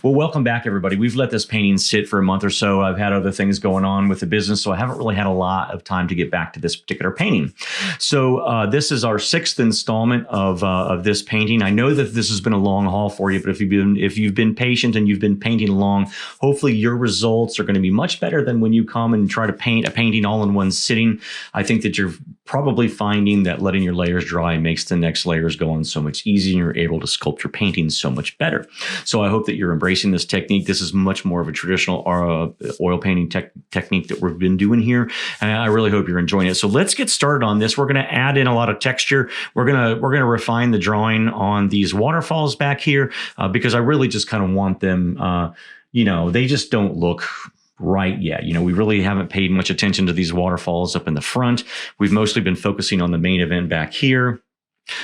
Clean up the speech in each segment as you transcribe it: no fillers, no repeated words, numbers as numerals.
Well, welcome back, everybody. We've let this painting sit for a month or so. I've had other things going on with the business, so I haven't really had a lot of time to get back to this particular painting. So this is our 6th installment of this painting. I know that this has been a long haul for you, but if you've been patient and you've been painting along, hopefully your results are going to be much better than when you come and try to paint a painting all in one sitting. I think that you're probably finding that letting your layers dry makes the next layers go on so much easier, and you're able to sculpt your paintings so much better. So I hope that you're embracing this technique. This is much more of a traditional oil painting technique that we've been doing here, and I really hope you're enjoying it. So let's get started on this. We're going to add in a lot of texture. We're gonna refine the drawing on these waterfalls back here because I really just kind of want them. They just don't look right yet. We really haven't paid much attention to these waterfalls up in the front. We've mostly been focusing on the main event back here,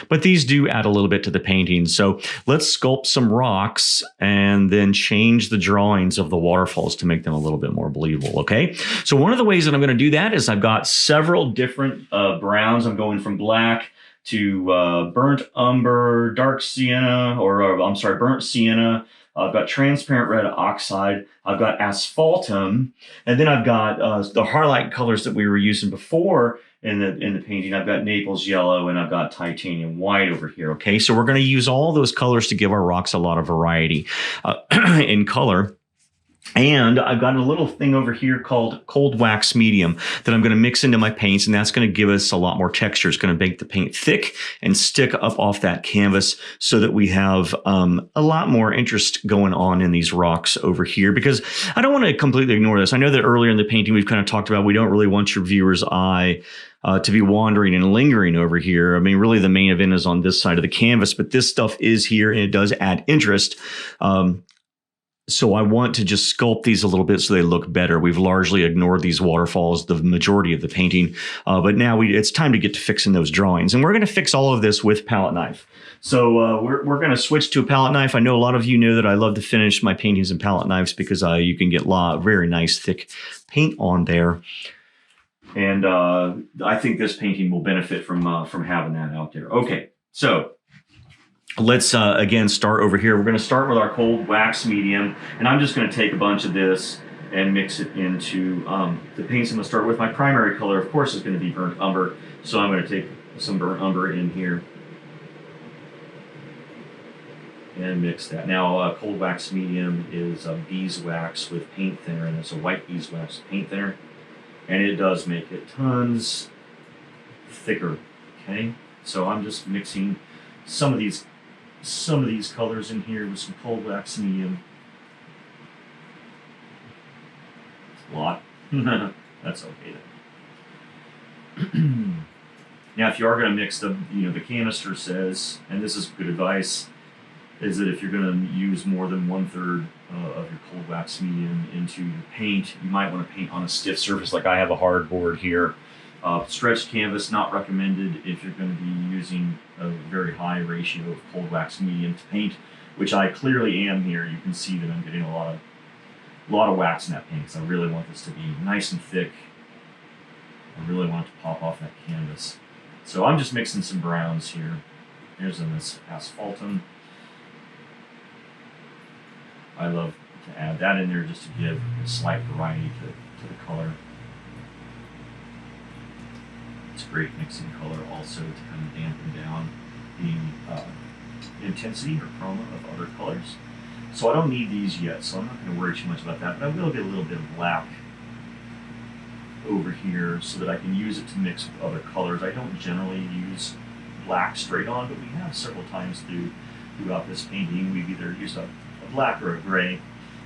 but these do add a little bit to the painting. So let's sculpt some rocks and then change the drawings of the waterfalls to make them a little bit more believable, okay? So one of the ways that I'm going to do that is I've got several different browns. I'm going from black to burnt umber, dark sienna, burnt sienna. I've got transparent red oxide. I've got asphaltum, and then I've got the highlight colors that we were using before in the painting. I've got Naples yellow and I've got titanium white over here. Okay, so we're going to use all those colors to give our rocks a lot of variety in color. And I've got a little thing over here called cold wax medium that I'm going to mix into my paints, and that's going to give us a lot more texture. It's going to make the paint thick and stick up off that canvas so that we have a lot more interest going on in these rocks over here, because I don't want to completely ignore this. I know that earlier in the painting we've kind of talked about we don't really want your viewer's eye to be wandering and lingering over here. I mean, really the main event is on this side of the canvas, but this stuff is here and it does add interest. So I want to just sculpt these a little bit so they look better. We've largely ignored these waterfalls the majority of the painting, but now it's time to get to fixing those drawings. And we're going to fix all of this with palette knife. So we're going to switch to a palette knife. I know a lot of you know that I love to finish my paintings in palette knives because you can get very nice thick paint on there. And I think this painting will benefit from having that out there. Okay, so let's again start over here. We're going to start with our cold wax medium, and I'm just going to take a bunch of this and mix it into the paints I'm going to start with. My primary color, of course, is going to be burnt umber, so I'm going to take some burnt umber in here and mix that. Now, cold wax medium is beeswax with paint thinner, and it's a white beeswax with paint thinner, and it does make it tons thicker. Okay, so I'm just mixing some of these colors in here with some cold wax medium. It's a lot. That's okay then. Now, if you are going to mix the canister says, and this is good advice, is that if you're going to use more than 1/3 of your cold wax medium into the paint, you might want to paint on a stiff surface like I have a hardboard here. Stretched canvas, not recommended if you're going to be using a very high ratio of cold wax medium to paint, which I clearly am here. You can see that I'm getting a lot of wax in that paint because I really want this to be nice and thick. I really want it to pop off that canvas. So I'm just mixing some browns here. Here's this asphaltum. I love to add that in there just to give a slight variety to the color. It's great mixing color also to kind of dampen down the intensity or chroma of other colors. So I don't need these yet, so I'm not going to worry too much about that, but I will get a little bit of black over here so that I can use it to mix with other colors. I don't generally use black straight on, but we have several times throughout this painting. We've either used a black or a gray,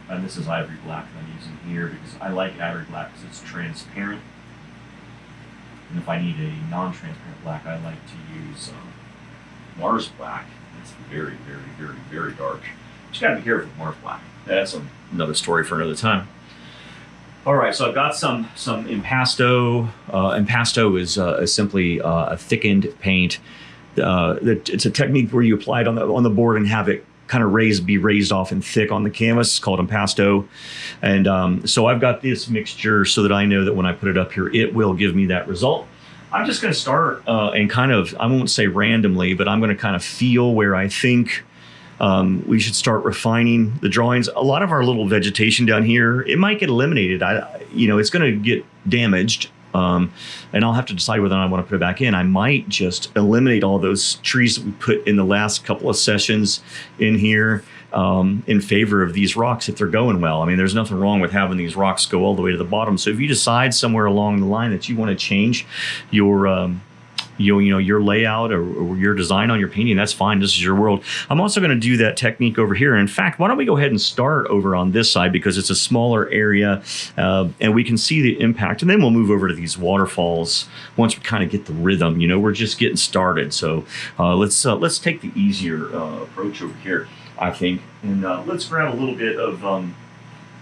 and this is ivory black that I'm using here because I like ivory black because it's transparent. And if I need a non-transparent black, I like to use Mars black. It's very, very, very, very dark. But you gotta be careful with Mars black. That's another story for another time. All right, so I've got some impasto. Impasto is simply a thickened paint. It's a technique where you apply it on the board and have it kind of be raised off and thick on the canvas. It's called impasto. And so I've got this mixture so that I know that when I put it up here, it will give me that result. I'm just going to start and kind of, I won't say randomly, but I'm going to kind of feel where I think We should start refining the drawings. A lot of our little vegetation down here, it might get eliminated. It's going to get damaged. And I'll have to decide whether or not I want to put it back in. I might just eliminate all those trees that we put in the last couple of sessions in here in favor of these rocks if they're going well. I mean, there's nothing wrong with having these rocks go all the way to the bottom. So if you decide somewhere along the line that you want to change your your layout or your design on your painting, that's fine. This is your world. I'm also going to do that technique over here. In fact, why don't we go ahead and start over on this side because it's a smaller area and we can see the impact. And then we'll move over to these waterfalls once we kind of get the rhythm. We're just getting started. So let's take the easier approach over here, I think. And let's grab a little bit of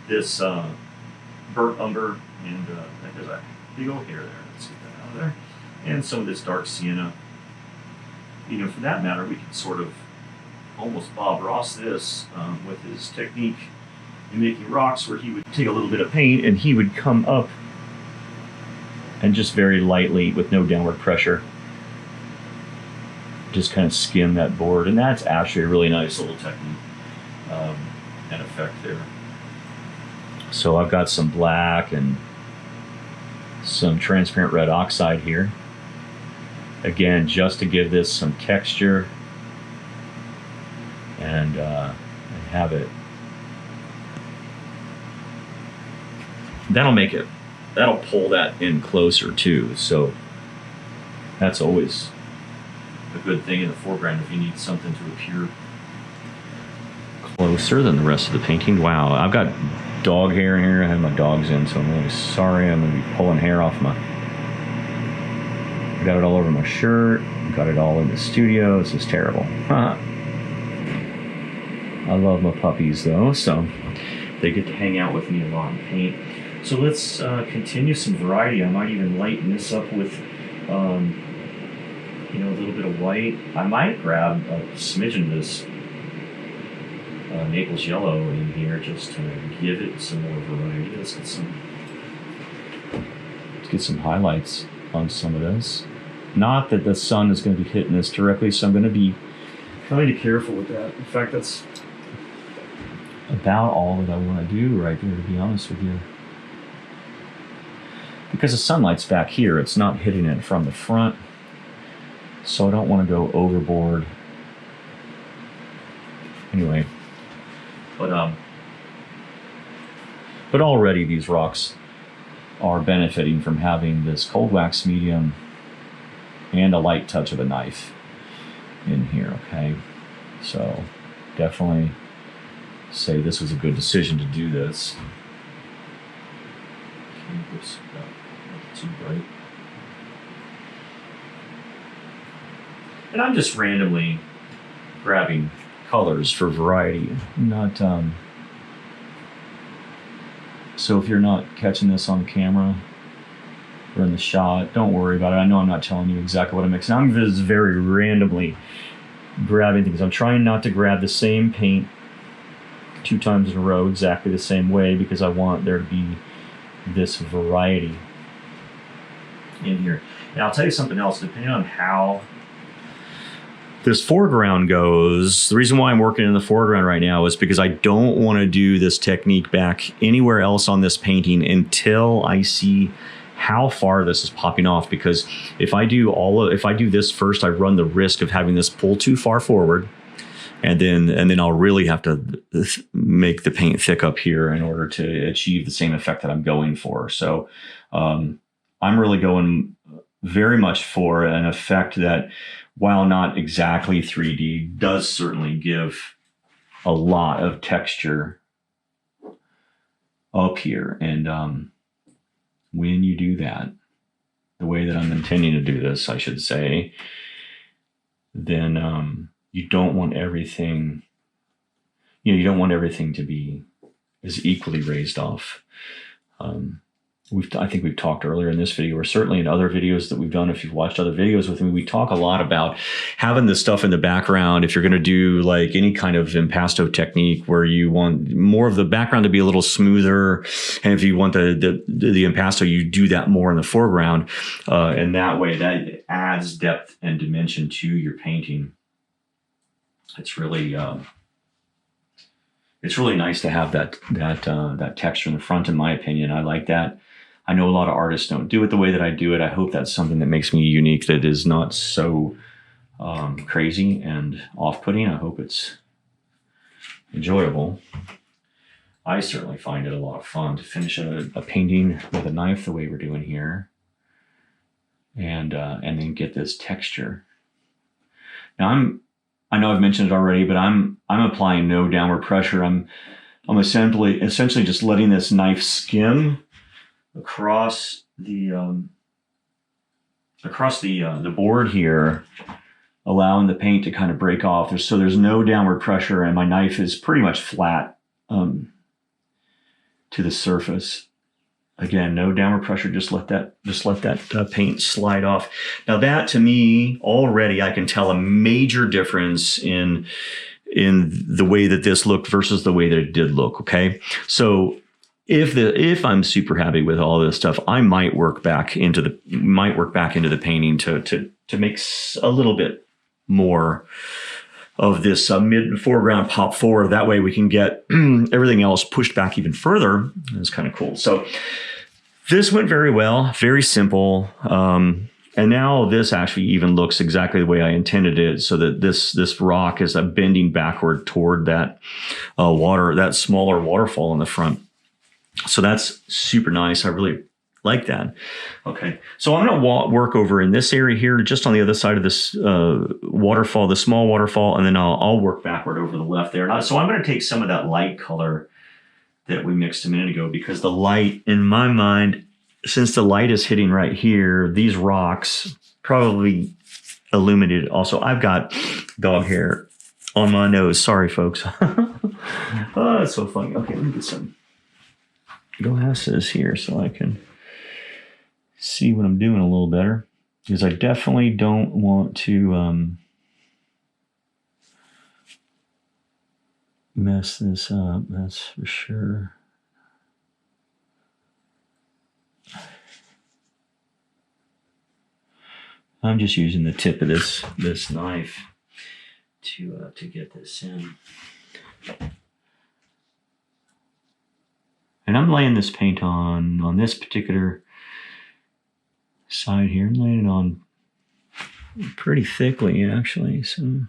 this burnt umber and there's a big old hair there. Let's get that out of there. And some of this dark sienna. For that matter, we can sort of almost Bob Ross this with his technique in making rocks, where he would take a little bit of paint and he would come up and just very lightly, with no downward pressure, just kind of skim that board. And that's actually a really nice little technique and effect there. So I've got some black and some transparent red oxide here. Again, just to give this some texture and have it. That'll pull that in closer too. So that's always a good thing in the foreground if you need something to appear closer than the rest of the painting. Wow, I've got dog hair in here. I have my dogs in, so I'm really sorry. I'm going to be pulling hair off I got it all over my shirt. Got it all in the studio. This is terrible. I love my puppies though, so they get to hang out with me a lot and paint. So let's continue some variety. I might even lighten this up with a little bit of white. I might grab a smidgen of this Naples yellow in here just to give it some more variety. Let's get some highlights on some of this. Not that the sun is going to be hitting this directly, so I'm going to be kind of careful with that. In fact, that's about all that I want to do right there, to be honest with you. Because the sunlight's back here, it's not hitting it from the front, so I don't want to go overboard. Anyway, but already these rocks are benefiting from having this cold wax medium and a light touch of a knife in here, okay? So definitely say this was a good decision to do this. Oops, not too bright. And I'm just randomly grabbing colors for variety, not so if you're not catching this on camera or in the shot, don't worry about it. I know I'm not telling you exactly what I'm mixing. I'm just very randomly grabbing things. I'm trying not to grab the same paint 2 times in a row exactly the same way because I want there to be this variety in here. And I'll tell you something else, depending on how this foreground goes, the reason why I'm working in the foreground right now is because I don't want to do this technique back anywhere else on this painting until I see how far this is popping off. Because if I do this first, I run the risk of having this pull too far forward, and then I'll really have to make the paint thick up here in order to achieve the same effect that I'm going for. So I'm really going very much for an effect that, while not exactly 3D, does certainly give a lot of texture up here. And when you do that, the way that I'm intending to do this, I should say, then you don't want everything, you don't want everything to be as equally raised off. I think we've talked earlier in this video, or certainly in other videos that we've done. If you've watched other videos with me, we talk a lot about having this stuff in the background. If you're going to do like any kind of impasto technique where you want more of the background to be a little smoother, and if you want the impasto, you do that more in the foreground. And that way, that adds depth and dimension to your painting. It's really It's really nice to have that texture in the front, in my opinion. I like that. I know a lot of artists don't do it the way that I do it. I hope that's something that makes me unique, that is not so crazy and off-putting. I hope it's enjoyable. I certainly find it a lot of fun to finish a painting with a knife the way we're doing here, and then get this texture. Now I know I've mentioned it already, but I'm applying no downward pressure. I'm essentially just letting this knife skim across the board here, allowing the paint to kind of break off. There's no downward pressure, and my knife is pretty much flat to the surface. Again, no downward pressure. Just let that paint slide off. Now that, to me, already I can tell a major difference in the way that this looked versus the way that it did look. Okay, so if I'm super happy with all this stuff, I might work back into the painting to make a little bit more of this mid and foreground pop forward. That way we can get everything else pushed back even further. It's kind of cool. So this went very well, very simple. And now this actually even looks exactly the way I intended it, so that this rock is bending backward toward that that smaller waterfall in the front. So that's super nice. I really like that. Okay, so I'm going to work over in this area here, just on the other side of this waterfall, the small waterfall, and then I'll work backward over the left there. So I'm going to take some of that light color that we mixed a minute ago, because the light, in my mind, since the light is hitting right here, these rocks probably illuminated. Also, I've got dog hair on my nose. Sorry, folks. Oh, that's so funny. Okay, let me get some glasses here so I can see what I'm doing a little better, because I definitely don't want to mess this up, that's for sure. I'm just using the tip of this knife to get this in. And I'm laying this paint on this particular side here. I'm laying it on pretty thickly, actually. So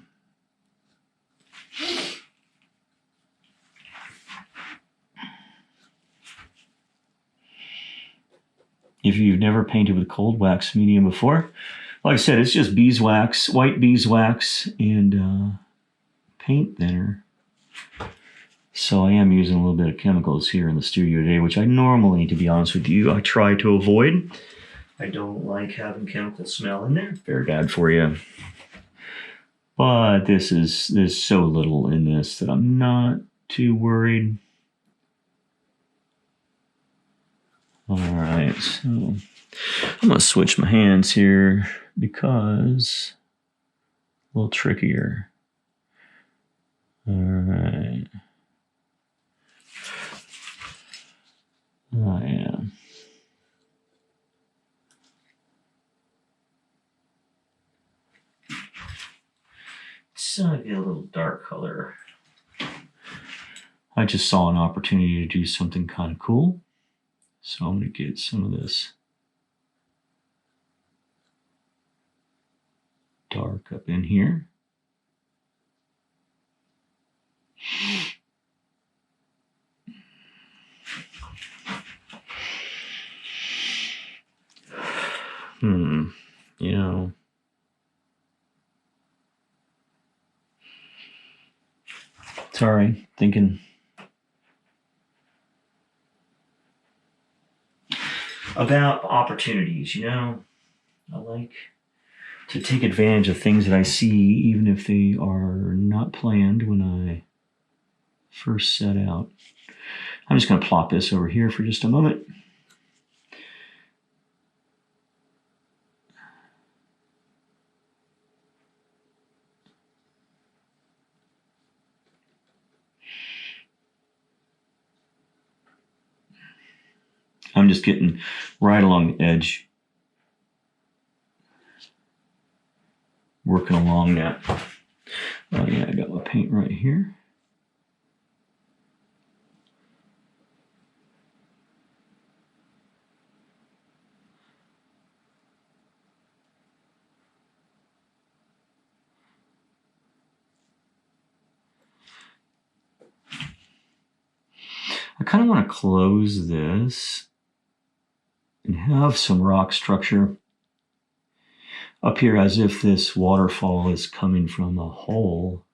if you've never painted with cold wax medium before, like I said, it's just beeswax, white beeswax, and paint thinner. So I am using a little bit of chemicals here in the studio today, which I normally, to be honest with you, I try to avoid. I don't like having chemical smell in there. Very bad for you. But there's so little in this that I'm not too worried. All right, so I'm gonna switch my hands here because a little trickier. All right. Oh, yeah. So I get a little dark color. I just saw an opportunity to do something kind of cool. So I'm going to get some of this dark up in here. You know, sorry, thinking about opportunities, you know. I like to take advantage of things that I see, even if they are not planned when I first set out. I'm just going to plop this over here for just a moment. I'm just getting right along the edge, working along that. Oh yeah, I got my paint right here. kind of want to close this and have some rock structure up here as if this waterfall is coming from a hole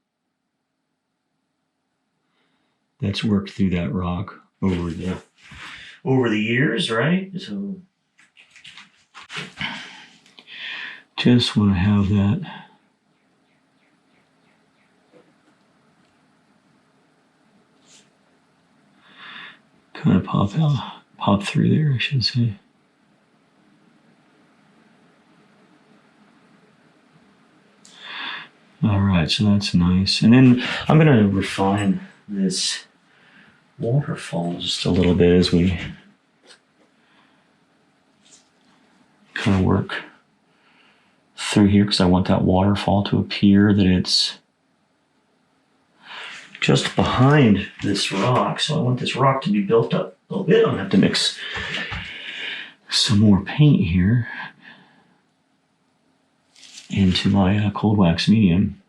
that's worked through that rock over the years, right? So just want to have that kind of pop through there, I should say. All right, so that's nice. And then I'm going to refine this waterfall just a little bit as we kind of work through here, because I want that waterfall to appear that it's just behind this rock. So I want this rock to be built up a little bit. I'm going to have to mix some more paint here into my cold wax medium.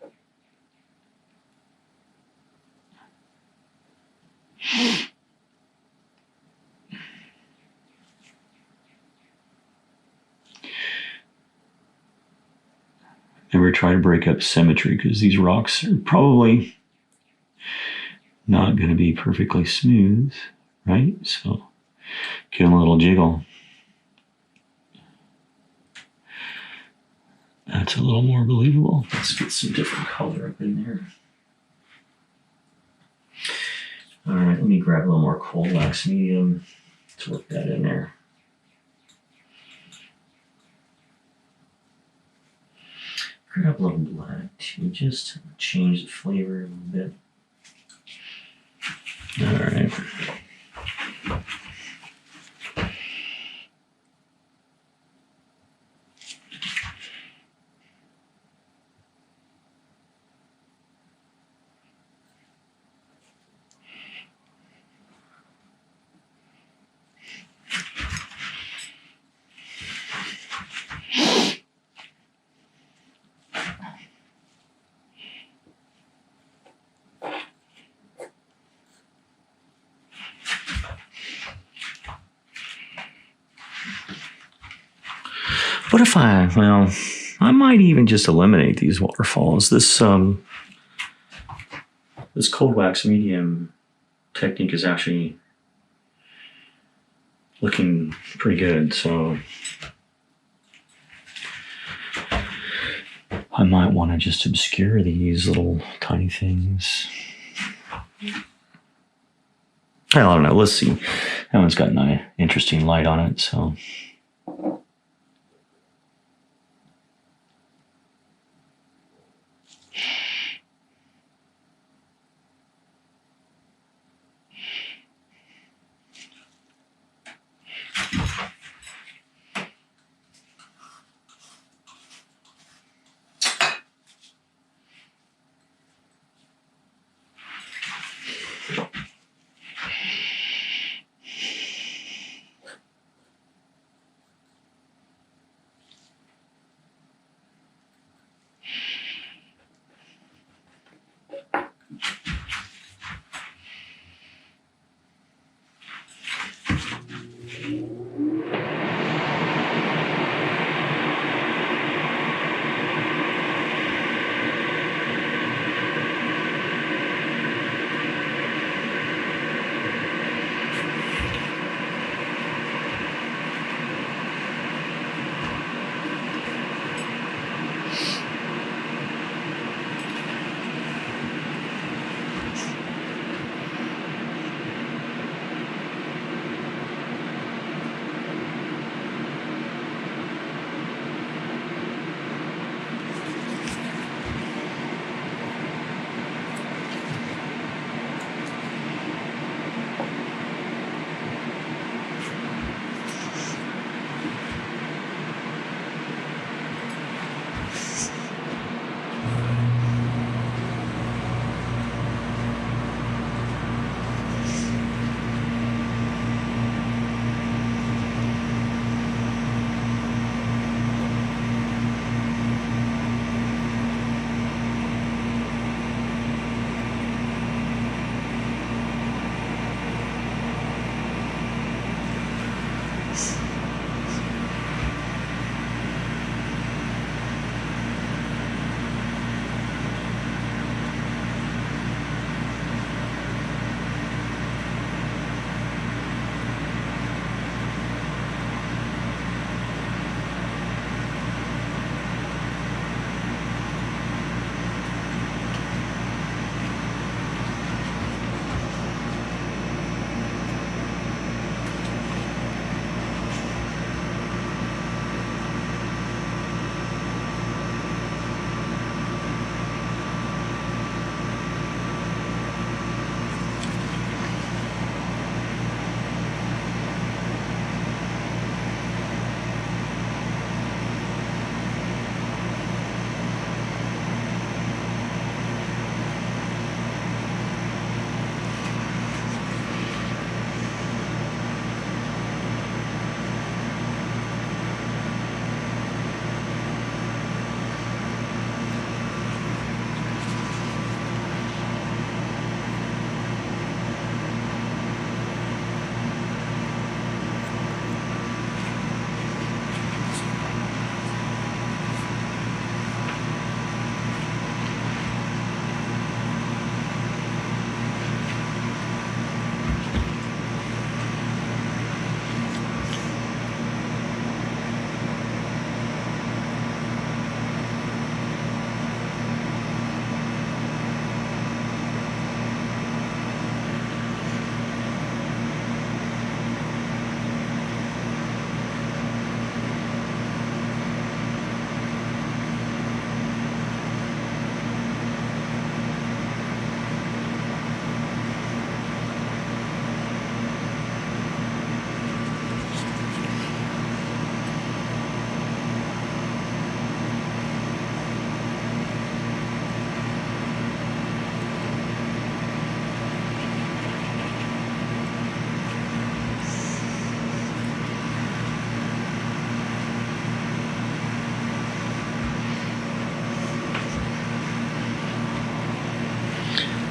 Never try to break up symmetry, because these rocks are probably not going to be perfectly smooth, right? So give them a little jiggle. That's a little more believable. Let's get some different color up in there. All right, let me grab a little more cold wax medium to work that in there. Grab a little black too, just to change the flavor a little bit. All right. What if I might even just eliminate these waterfalls. This cold wax medium technique is actually looking pretty good, so I might want to just obscure these little tiny things. I don't know, let's see. That one's got an interesting light on it, so.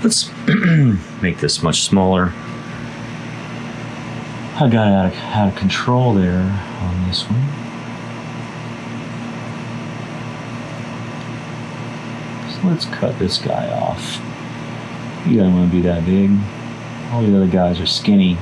Let's make this much smaller. I got out of control there on this one. So let's cut this guy off. He doesn't want to be that big. All the other guys are skinny.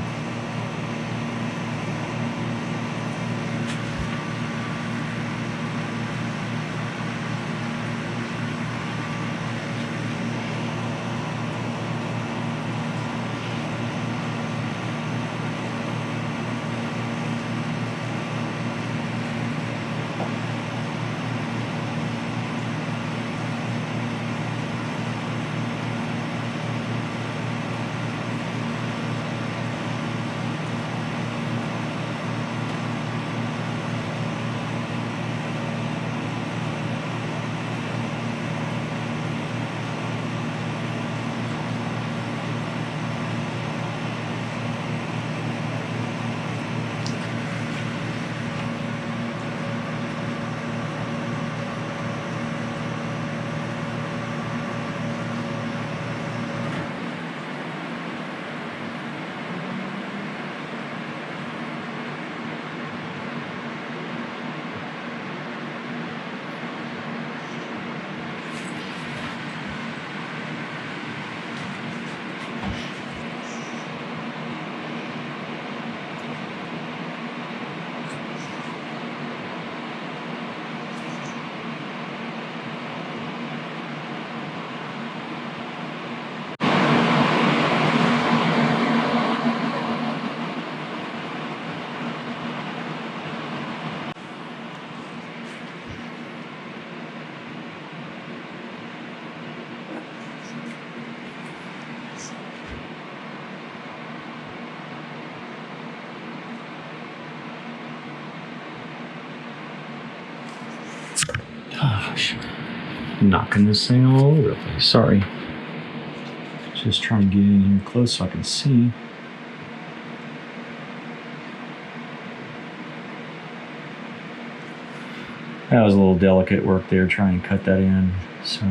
Gosh, knocking this thing all over the place. Sorry. Just trying to get in here close so I can see. That was a little delicate work there trying to cut that in. So.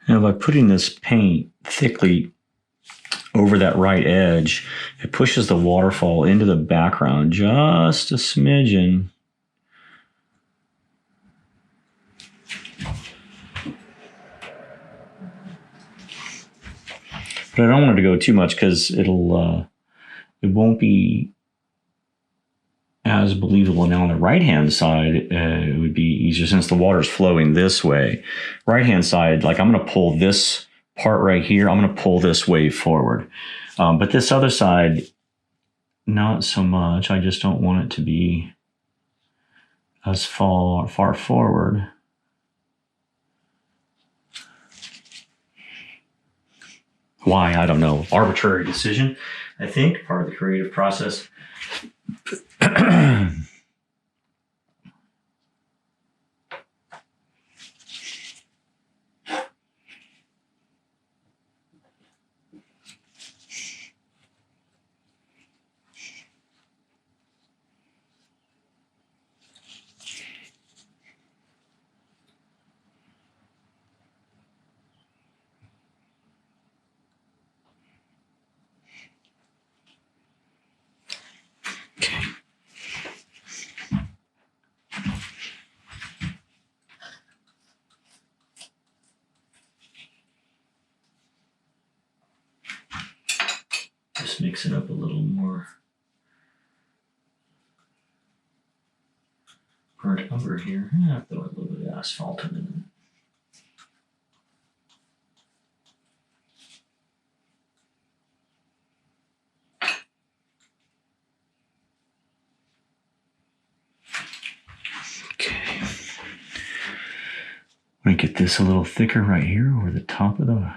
Now by putting this paint thickly over that right edge, it pushes the waterfall into the background just a smidgen. But I don't want it to go too much because it won't be as believable. Now on the right-hand side, it would be easier since the water's flowing this way. Right-hand side, like I'm going to pull this part right here. I'm going to pull this wave forward. But this other side, not so much. I just don't want it to be as far forward. Why? I don't know. Arbitrary decision, I think, part of the creative process. Just mix it up a little more. Burnt umber here. Throw a little bit of asphalt in it. me get this a little thicker right here over the top of the...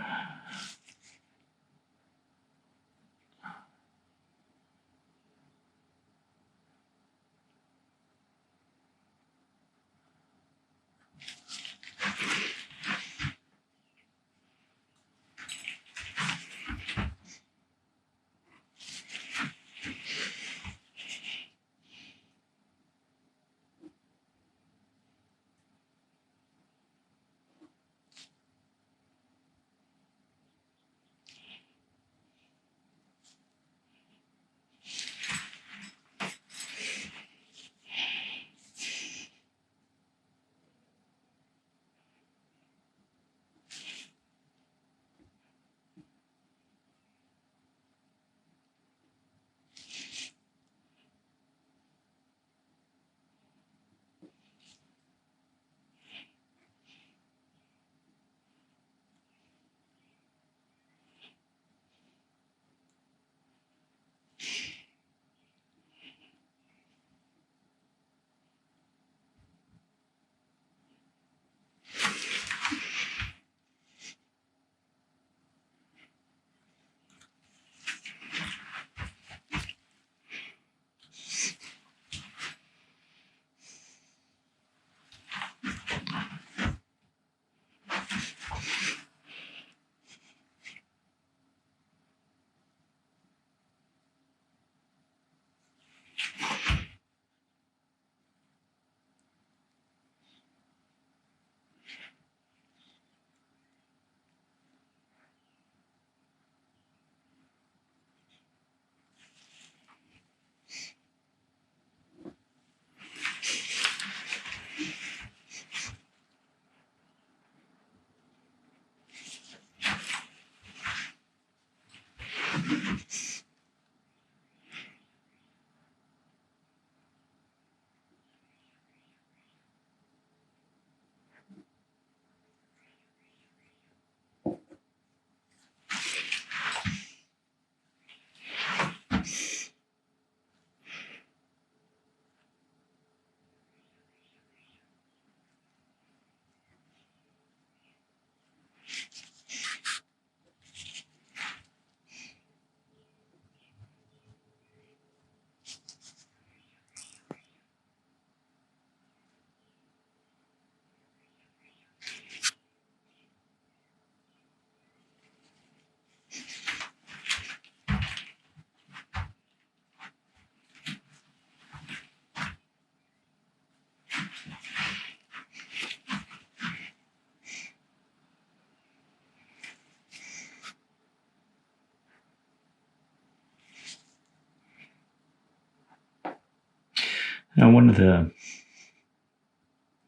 Now, one of the...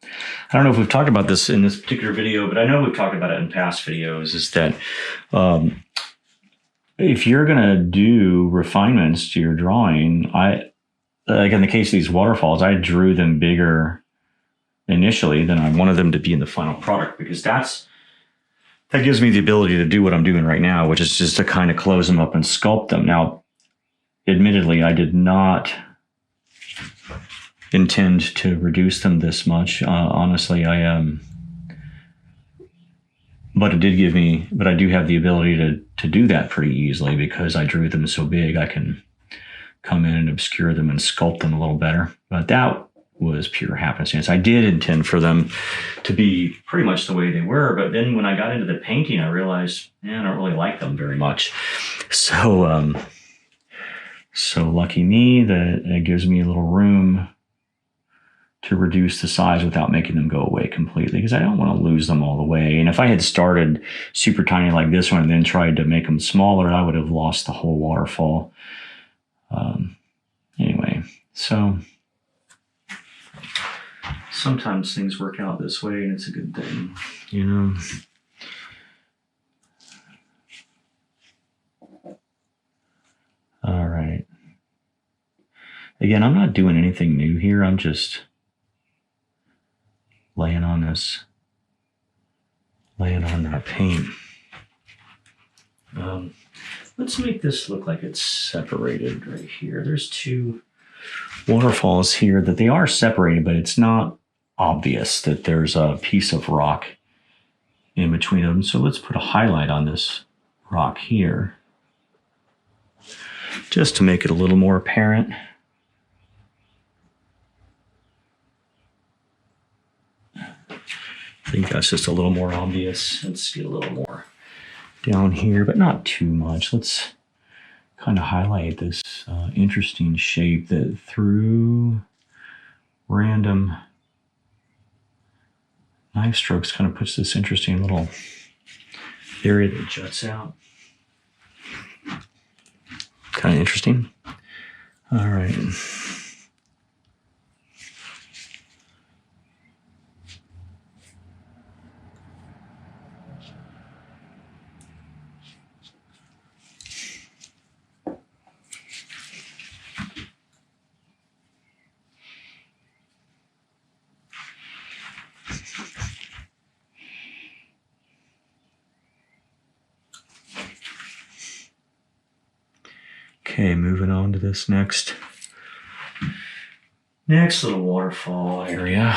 I don't know if we've talked about this in this particular video, but I know we've talked about it in past videos, is that if you're going to do refinements to your drawing, like in the case of these waterfalls, I drew them bigger initially than I wanted them to be in the final product, because that gives me the ability to do what I'm doing right now, which is just to kind of close them up and sculpt them. Now, admittedly, I did not intend to reduce them this much. Honestly, but it did give me, but I do have the ability to do that pretty easily, because I drew them so big. I can come in and obscure them and sculpt them a little better. But that was pure happenstance. I did intend for them to be pretty much the way they were, but then when I got into the painting, I realized, I don't really like them very much. So, so lucky me that it gives me a little room to reduce the size without making them go away completely, because I don't want to lose them all the way. And if I had started super tiny like this one and then tried to make them smaller, I would have lost the whole waterfall. Anyway, so sometimes things work out this way, and it's a good thing, you know. All right. Again, I'm not doing anything new here. I'm just laying on that paint. Let's make this look like it's separated right here. There's two waterfalls here that they are separated, but it's not obvious that there's a piece of rock in between them. So let's put a highlight on this rock here, just to make it a little more apparent. I think that's just a little more obvious. Let's get a little more down here, but not too much. Let's kind of highlight this interesting shape that through random knife strokes kind of puts this interesting little area that juts out. Kind of interesting. All right. Okay, moving on to this next little waterfall area.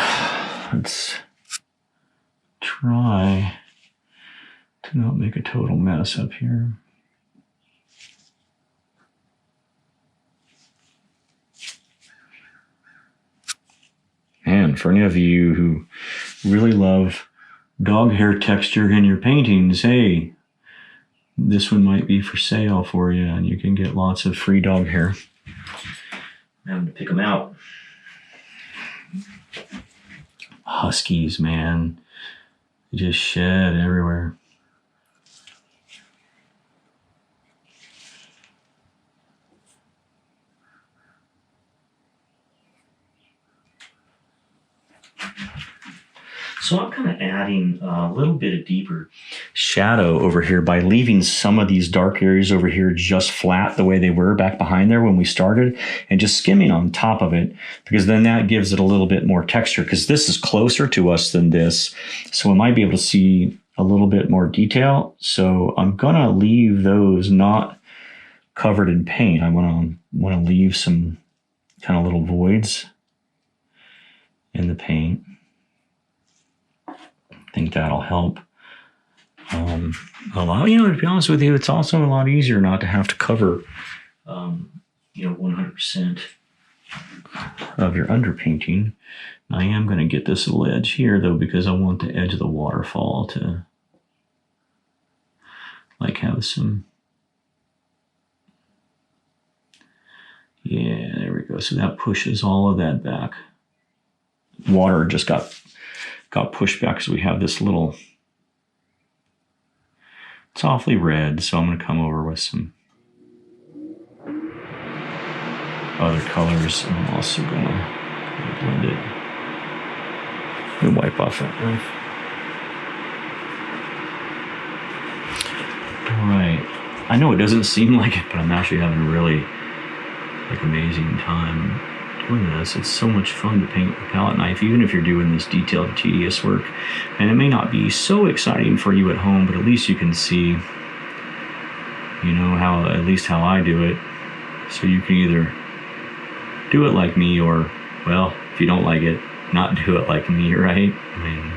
Let's try to not make a total mess up here. And for any of you who really love dog hair texture in your paintings, hey, this one might be for sale for you, and you can get lots of free dog hair. I'm having to pick them out. Huskies, man. They just shed everywhere. So I'm kind of adding a little bit of deeper shadow over here by leaving some of these dark areas over here just flat the way they were back behind there when we started, and just skimming on top of it, because then that gives it a little bit more texture, because this is closer to us than this. So we might be able to see a little bit more detail. So I'm gonna leave those not covered in paint. I wanna leave some kind of little voids in the paint. I think that'll help allow, to be honest with you, it's also a lot easier not to have to cover 100% of your underpainting. I am going to get this little edge here though, because I want the edge of the waterfall to like have some, yeah, there we go. So that pushes all of that back. Water just got pushed back because we have this little, it's awfully red, so I'm going to come over with some other colors. And I'm also going to blend it. Let me wipe off that knife. All right. I know it doesn't seem like it, but I'm actually having a really amazing time doing this. It's so much fun to paint with a palette knife, even if you're doing this detailed, tedious work. And it may not be so exciting for you at home, but at least you can see, at least how I do it. So you can either do it like me, or, well, if you don't like it, not do it like me, right? I mean,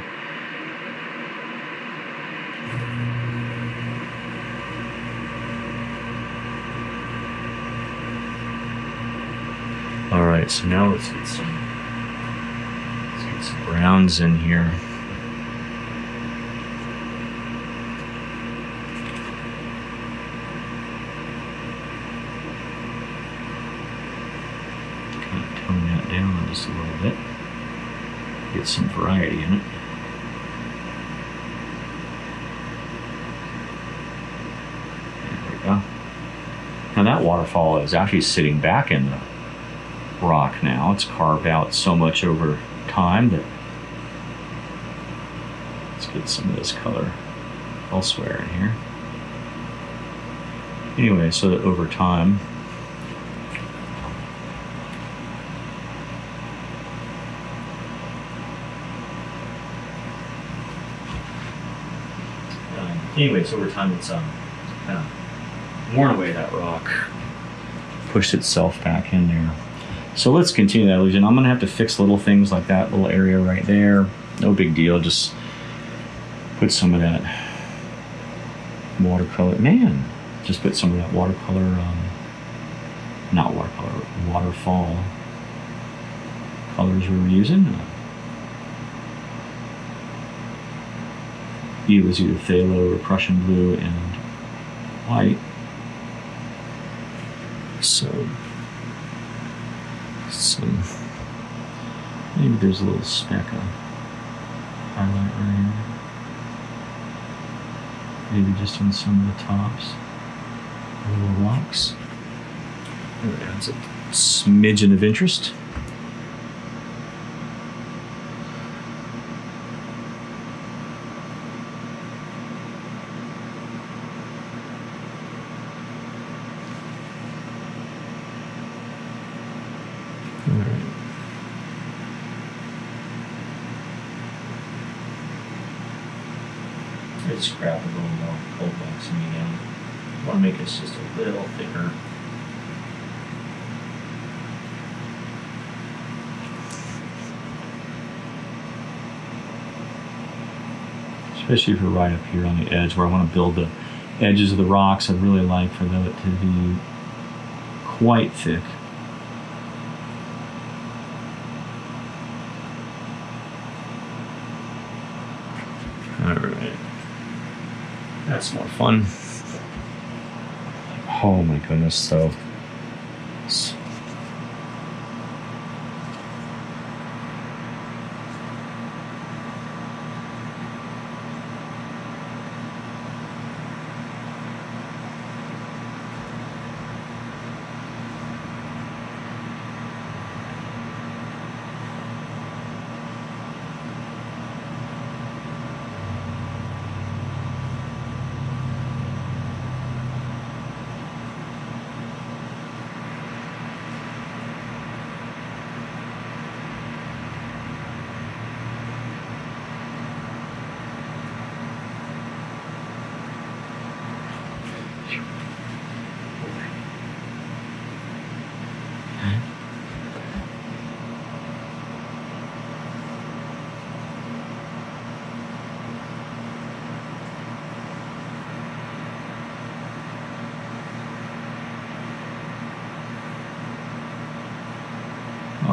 all right, so now let's get some browns in here. Kind of tone that down just a little bit. Get some variety in it. There we go. Now that waterfall is actually sitting back in the rock now. It's carved out so much over time that let's get some of this color elsewhere in here. Anyway, so that over time it's kind of worn away that rock, pushed itself back in there. So let's continue that illusion. I'm going to have to fix little things like that little area right there. No big deal. Just Put some of that watercolor. Man, just put some of that watercolor, not watercolor, waterfall colors we were using. It was either phthalo or Prussian blue and white. So maybe there's a little speck of highlight right here. Maybe just on some of the tops, little rocks. That adds a smidgen of interest. Just grab a little more cold wax medium. I want to make this just a little thicker. Especially if you're right up here on the edge where I want to build the edges of the rocks. I'd really like for them to be quite thick. Alright. That's more fun. Oh my goodness, so.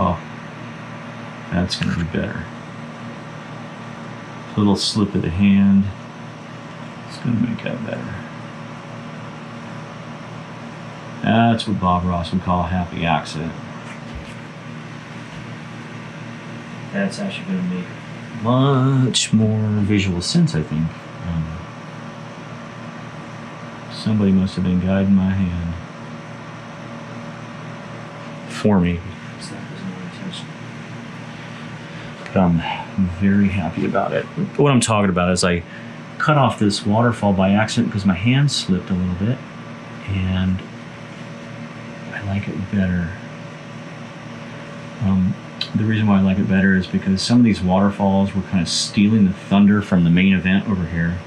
Oh, that's going to be better. A little slip of the hand. It's going to make that better. That's what Bob Ross would call a happy accident. That's actually going to make much more visual sense, I think. Somebody must have been guiding my hand for me. But I'm very happy about it. What I'm talking about is I cut off this waterfall by accident because my hand slipped a little bit, and I like it better. The reason why I like it better is because some of these waterfalls were kind of stealing the thunder from the main event over here,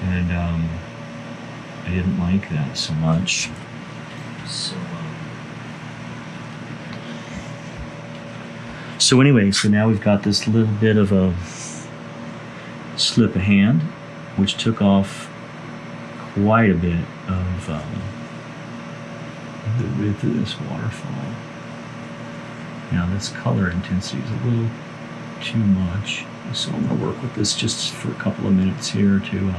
and I didn't like that so much. So anyway, so now we've got this little bit of a slip of hand, which took off quite a bit of the width of this waterfall. Now this color intensity is a little too much, so I'm going to work with this just for a couple of minutes here to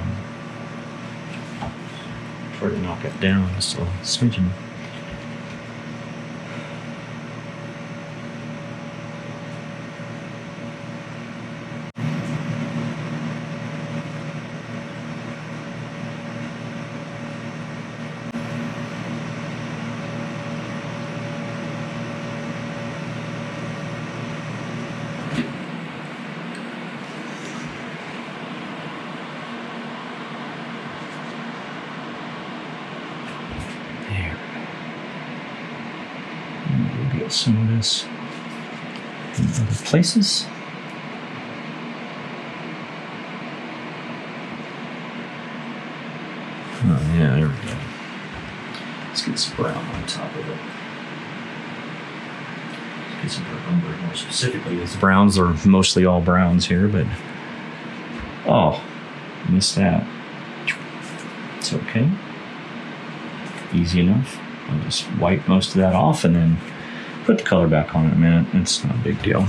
try to knock it down just a smidgen. Some of this in other places. Oh yeah, there we go. Let's get some brown on top of it. Let's get some umber more specifically. The browns are mostly all browns here, but Oh, missed that. It's okay. Easy enough. I'll just wipe most of that off and then put the color back on in a minute. It's not a big deal.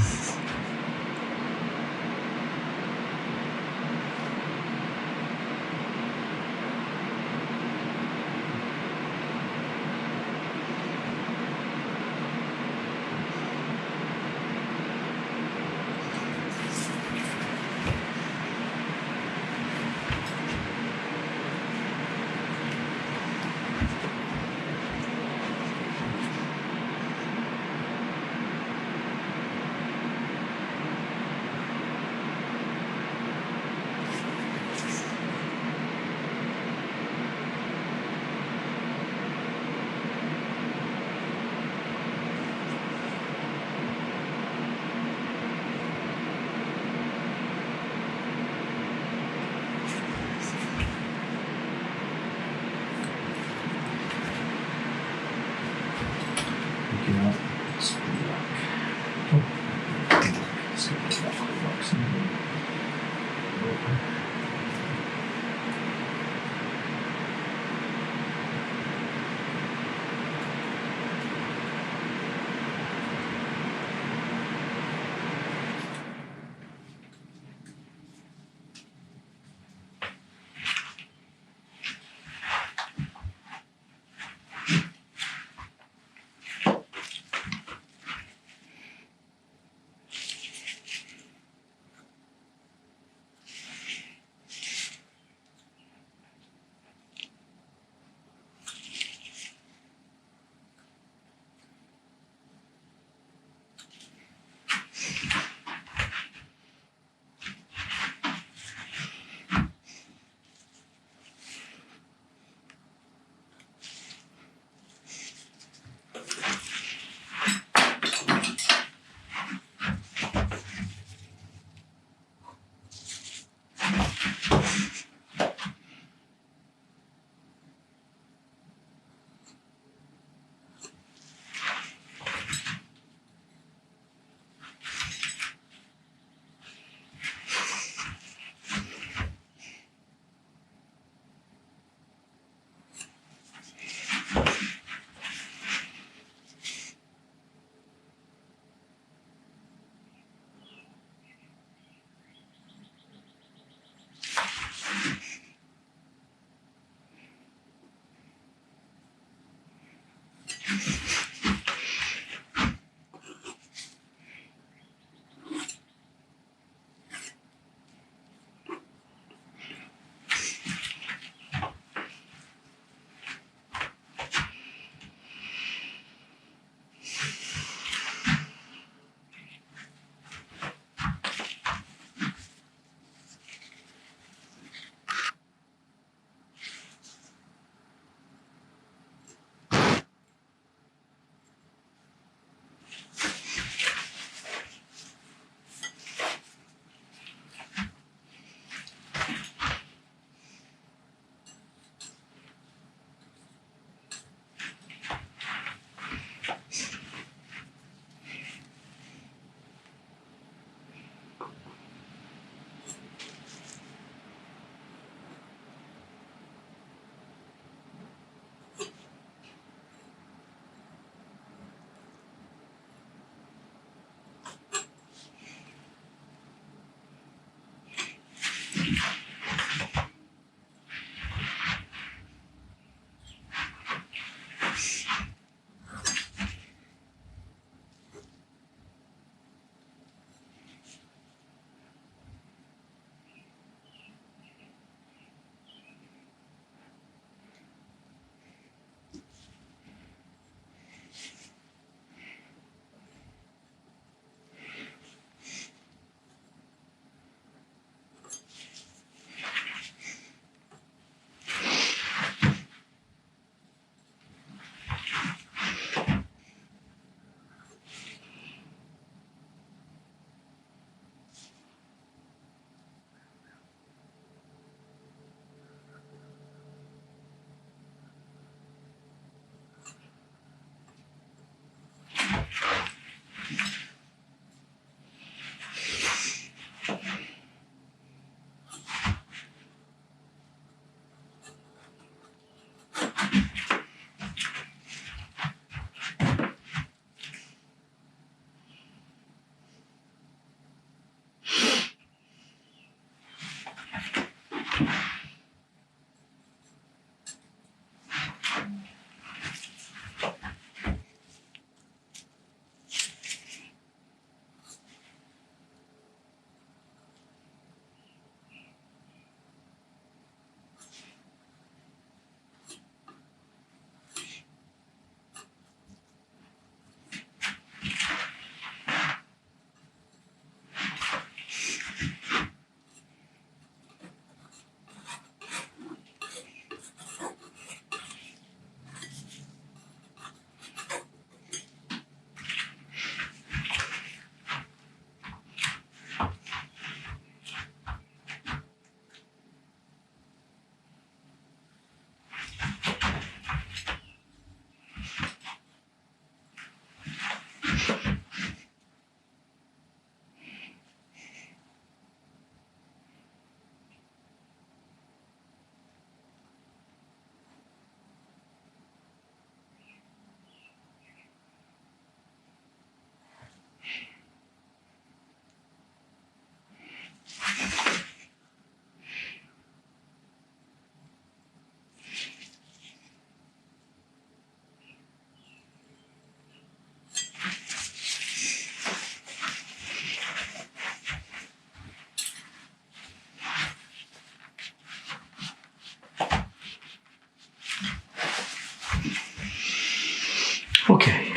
Okay,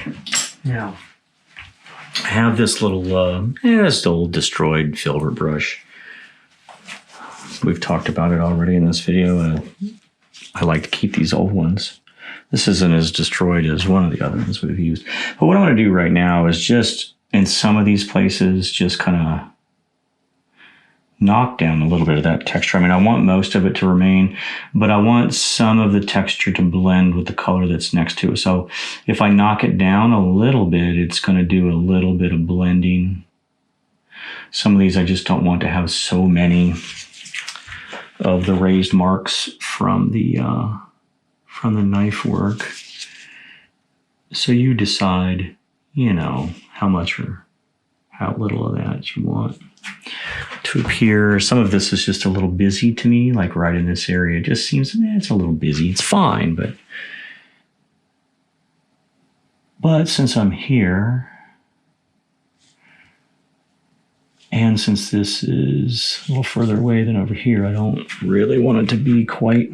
now I have this little, this old destroyed filbert brush. We've talked about it already in this video. I like to keep these old ones. This isn't as destroyed as one of the other ones we've used. But what I'm going to do right now is just, in some of these places, just kind of knock down a little bit of that texture. I mean, I want most of it to remain, but I want some of the texture to blend with the color that's next to it. So if I knock it down a little bit, it's going to do a little bit of blending. Some of these I just don't want to have so many of the raised marks from the knife work. So you decide, you know, how much or how little of that you want to appear. Some of this is just a little busy to me, like right in this area. It just seems, it's a little busy. It's fine, but since I'm here, and since this is a little further away than over here, I don't really want it to be quite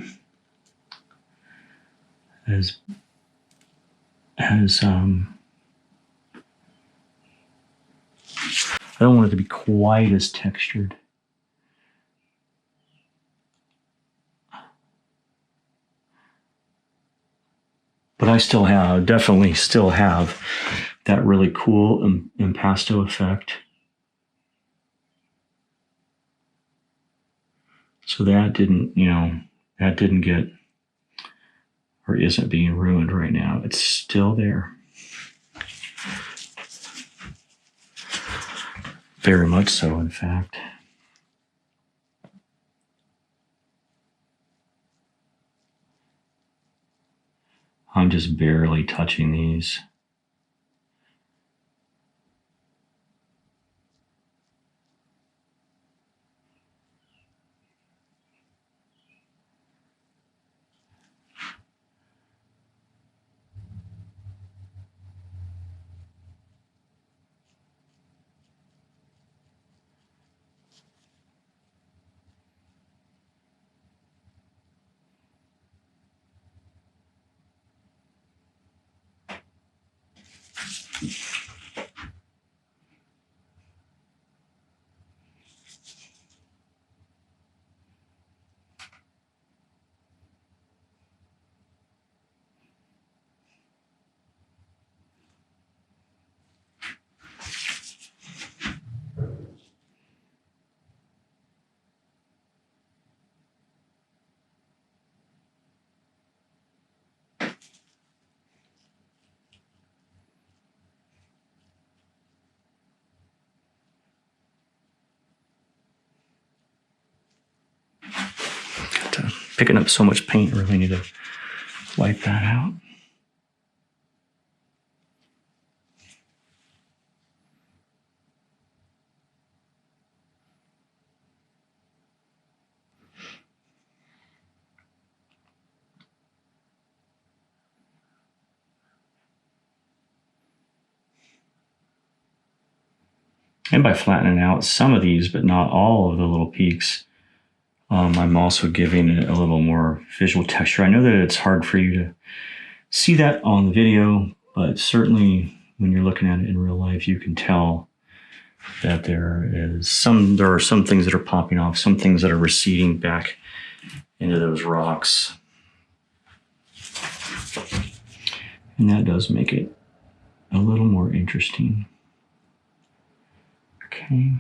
as I don't want it to be quite as textured. But I still have, definitely still have that really cool impasto effect. So that didn't, you know, that didn't get, or isn't being ruined right now. It's still there. Very much so, in fact. I'm just barely touching these. Picking up so much paint, I really need to wipe that out. And by flattening out some of these, but not all of the little peaks, I'm also giving it a little more visual texture. I know that it's hard for you to see that on the video, but certainly when you're looking at it in real life, you can tell that there are some things that are popping off, some things that are receding back into those rocks. And that does make it a little more interesting. Okay.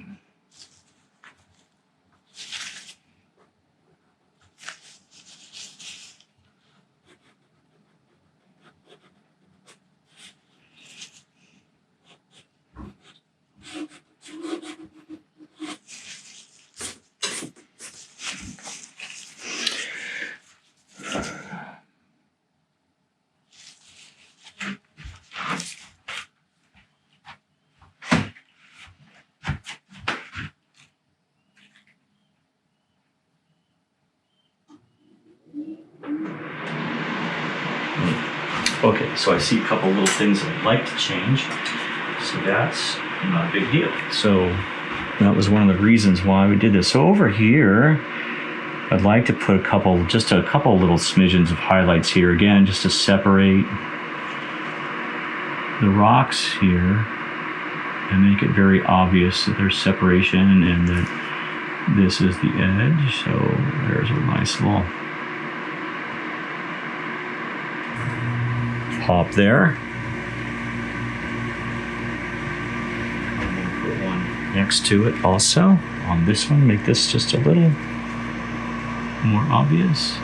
Okay, so I see a couple little things that I'd like to change. So that's not a big deal. So that was one of the reasons why we did this. So over here, I'd like to put just a couple little smidgens of highlights here again, just to separate the rocks here and make it very obvious that there's separation and that this is the edge. So there's a nice little pop there. I'm going to put one next to it also on this one, make this just a little more obvious.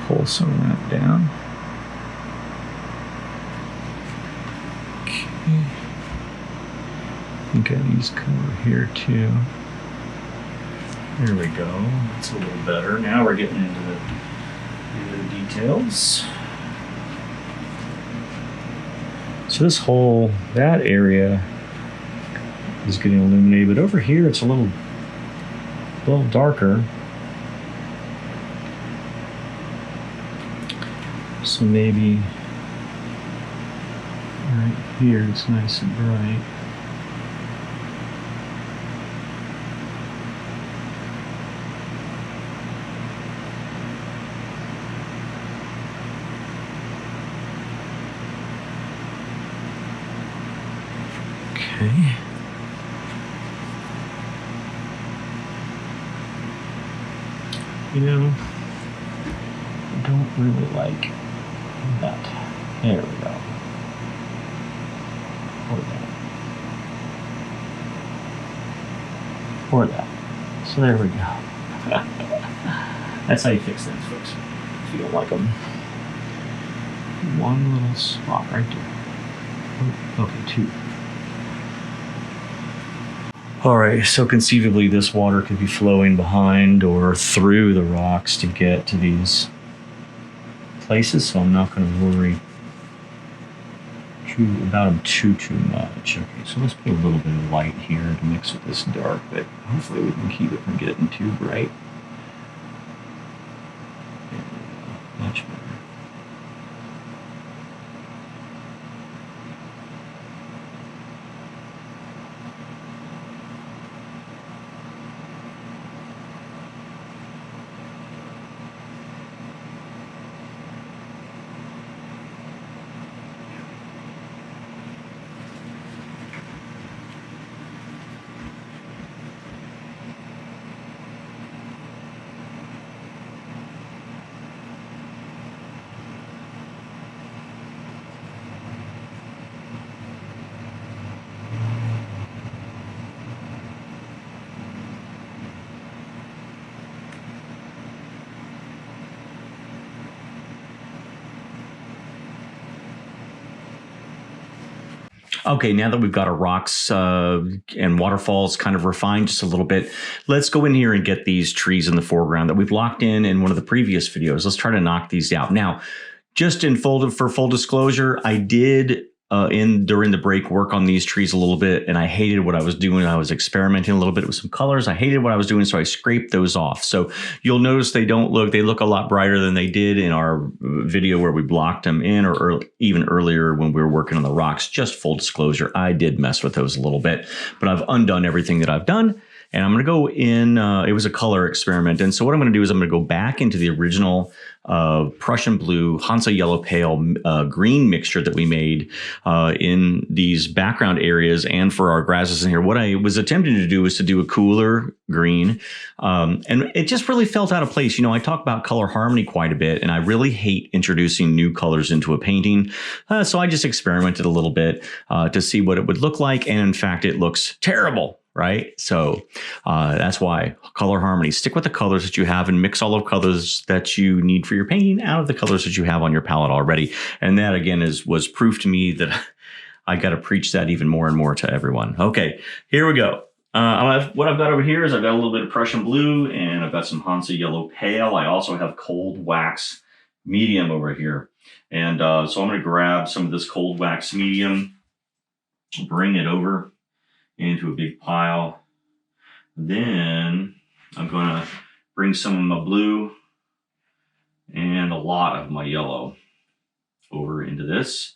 Pull some of that down. Okay. I think I need to cover here too. There we go. That's a little better. Now we're getting into the details. So this whole, that area is getting illuminated, but over here it's a little darker. So maybe right here it's nice and bright. Okay. You know, I don't really like that. There we go. Or that. So there we go. That's how you fix things, folks. If you don't like them. One little spot right there. Oh, okay, two. All right, so conceivably this water could be flowing behind or through the rocks to get to these places, so I'm not going to worry about them too much. Okay, so let's put a little bit of light here to mix with this dark, but hopefully we can keep it from getting too bright. Much better. Okay, now that we've got our rocks and waterfalls kind of refined just a little bit, let's go in here and get these trees in the foreground that we've locked in one of the previous videos. Let's try to knock these out. Now, just for full disclosure, I did during the break work on these trees a little bit, and I hated what I was doing. I was experimenting a little bit with some colors. I hated what I was doing, so I scraped those off. So you'll notice they look a lot brighter than they did in our video where we blocked them in, or even earlier when we were working on the rocks. Just full disclosure, I did mess with those a little bit, but I've undone everything that I've done. And I'm going to go in, it was a color experiment. And so what I'm going to do is I'm going to go back into the original Prussian blue, Hansa yellow pale green mixture that we made in these background areas and for our grasses in here. What I was attempting to do was to do a cooler green. And it just really felt out of place. You know, I talk about color harmony quite a bit, and I really hate introducing new colors into a painting. So I just experimented a little bit to see what it would look like. And in fact, it looks terrible. Right? So that's why color harmony. Stick with the colors that you have and mix all of colors that you need for your painting out of the colors that you have on your palette already. And that, again, was proof to me that I got to preach that even more and more to everyone. Okay, here we go. What I've got over here is I've got a little bit of Prussian blue, and I've got some Hansa yellow pale. I also have cold wax medium over here. And so I'm going to grab some of this cold wax medium, bring it over into a big pile Then I'm going to bring some of my blue and a lot of my yellow over into this.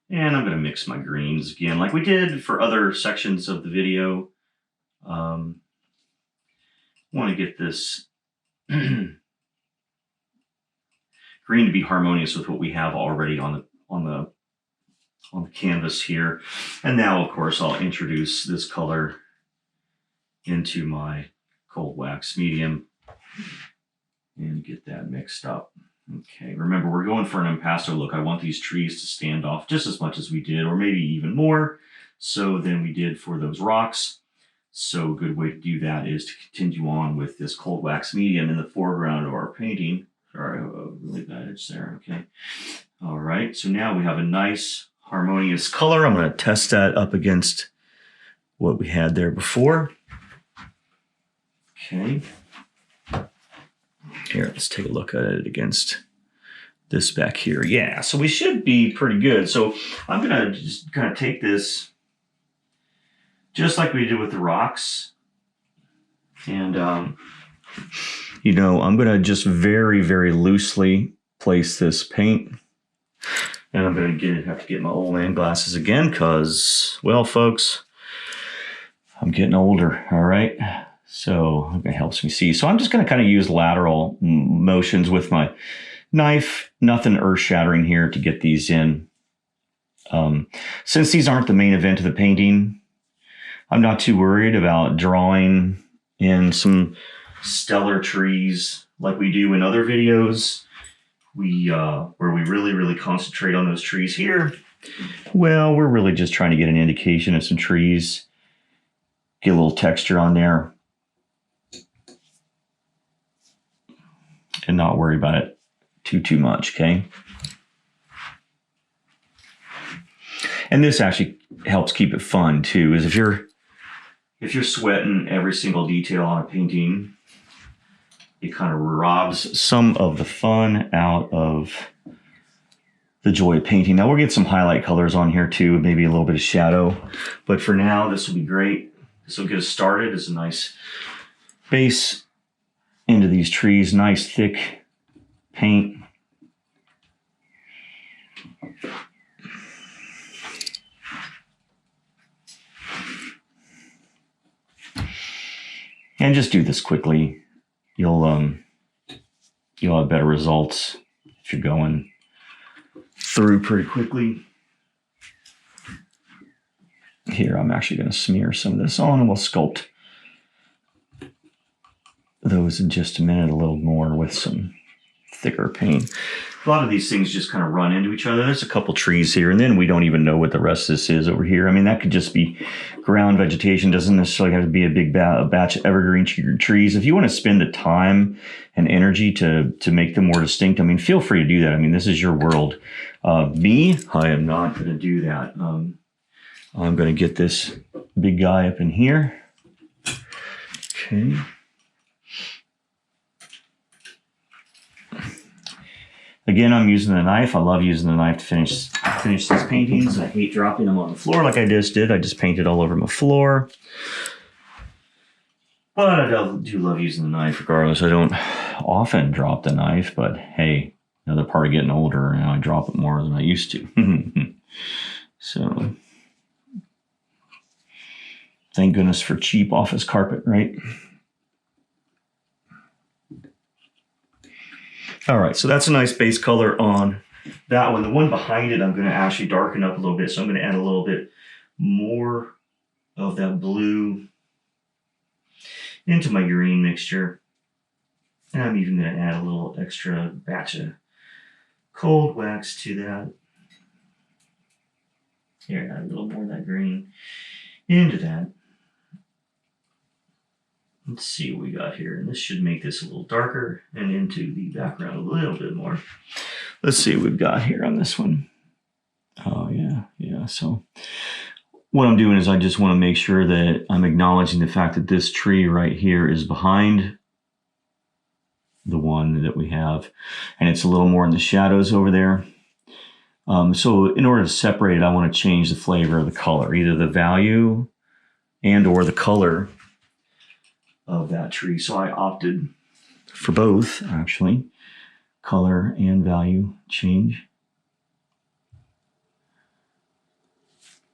And I'm going to mix my greens again, like we did for other sections of the video. Want to get this green to be harmonious with what we have already on the canvas here. And now, of course, I'll introduce this color into my cold wax medium and get that mixed up. Okay, remember, we're going for an impasto look. I want these trees to stand off just as much as we did, or maybe even more so than we did for those rocks. So a good way to do that is to continue on with this cold wax medium in the foreground of our painting. Sorry, really bad edge there, okay. All right, so now we have a nice harmonious color. I'm going to test that up against what we had there before. Okay. Here, let's take a look at it against this back here. Yeah, so we should be pretty good. So I'm going to just kind of take this just like we did with the rocks. And, you know, I'm going to just very, very loosely place this paint. And I'm going to have to get my old man glasses again because, well, folks, I'm getting older, all right? So it helps me see. So I'm just going to kind of use lateral motions with my knife. Nothing earth-shattering here to get these in. Since these aren't the main event of the painting, I'm not too worried about drawing in some stellar trees like we do in other videos. Where we really, really concentrate on those trees here. Well, we're really just trying to get an indication of some trees, get a little texture on there, and not worry about it too much, okay? And this actually helps keep it fun too, is if you're sweating every single detail on a painting, it kind of robs some of the fun out of the joy of painting. Now we'll get some highlight colors on here too, maybe a little bit of shadow. But for now, this will be great. This will get us started as a nice base into these trees. Nice thick paint. And just do this quickly. You'll have better results if you're going through pretty quickly. Here, I'm actually going to smear some of this on, and we'll sculpt those in just a minute a little more with some thicker paint. A lot of these things just kind of run into each other. There's a couple trees here, and then we don't even know what the rest of this is over here. I mean, that could just be ground vegetation. Doesn't necessarily have to be a big batch of evergreen trees. If you want to spend the time and energy to make them more distinct, I mean, feel free to do that. I mean, this is your world. Me, I am not going to do that. I'm going to get this big guy up in here. Okay. Again, I'm using the knife. I love using the knife to finish these paintings. I hate dropping them on the floor like I just did. I just painted all over my floor. But I do love using the knife regardless. I don't often drop the knife, but hey, another part of getting older, and I drop it more than I used to. So, thank goodness for cheap office carpet, right? All right, so that's a nice base color on that one. The one behind it, I'm going to actually darken up a little bit. So I'm going to add a little bit more of that blue into my green mixture. And I'm even going to add a little extra batch of cold wax to that. Here, add a little more of that green into that. Let's see what we got here. And this should make this a little darker and into the background a little bit more. Let's see what we've got here on this one. Oh, yeah. So what I'm doing is I just want to make sure that I'm acknowledging the fact that this tree right here is behind the one that we have. And it's a little more in the shadows over there. So in order to separate it, I want to change the flavor of the color, either the value and or the color of that tree. So I opted for both, actually, color and value change.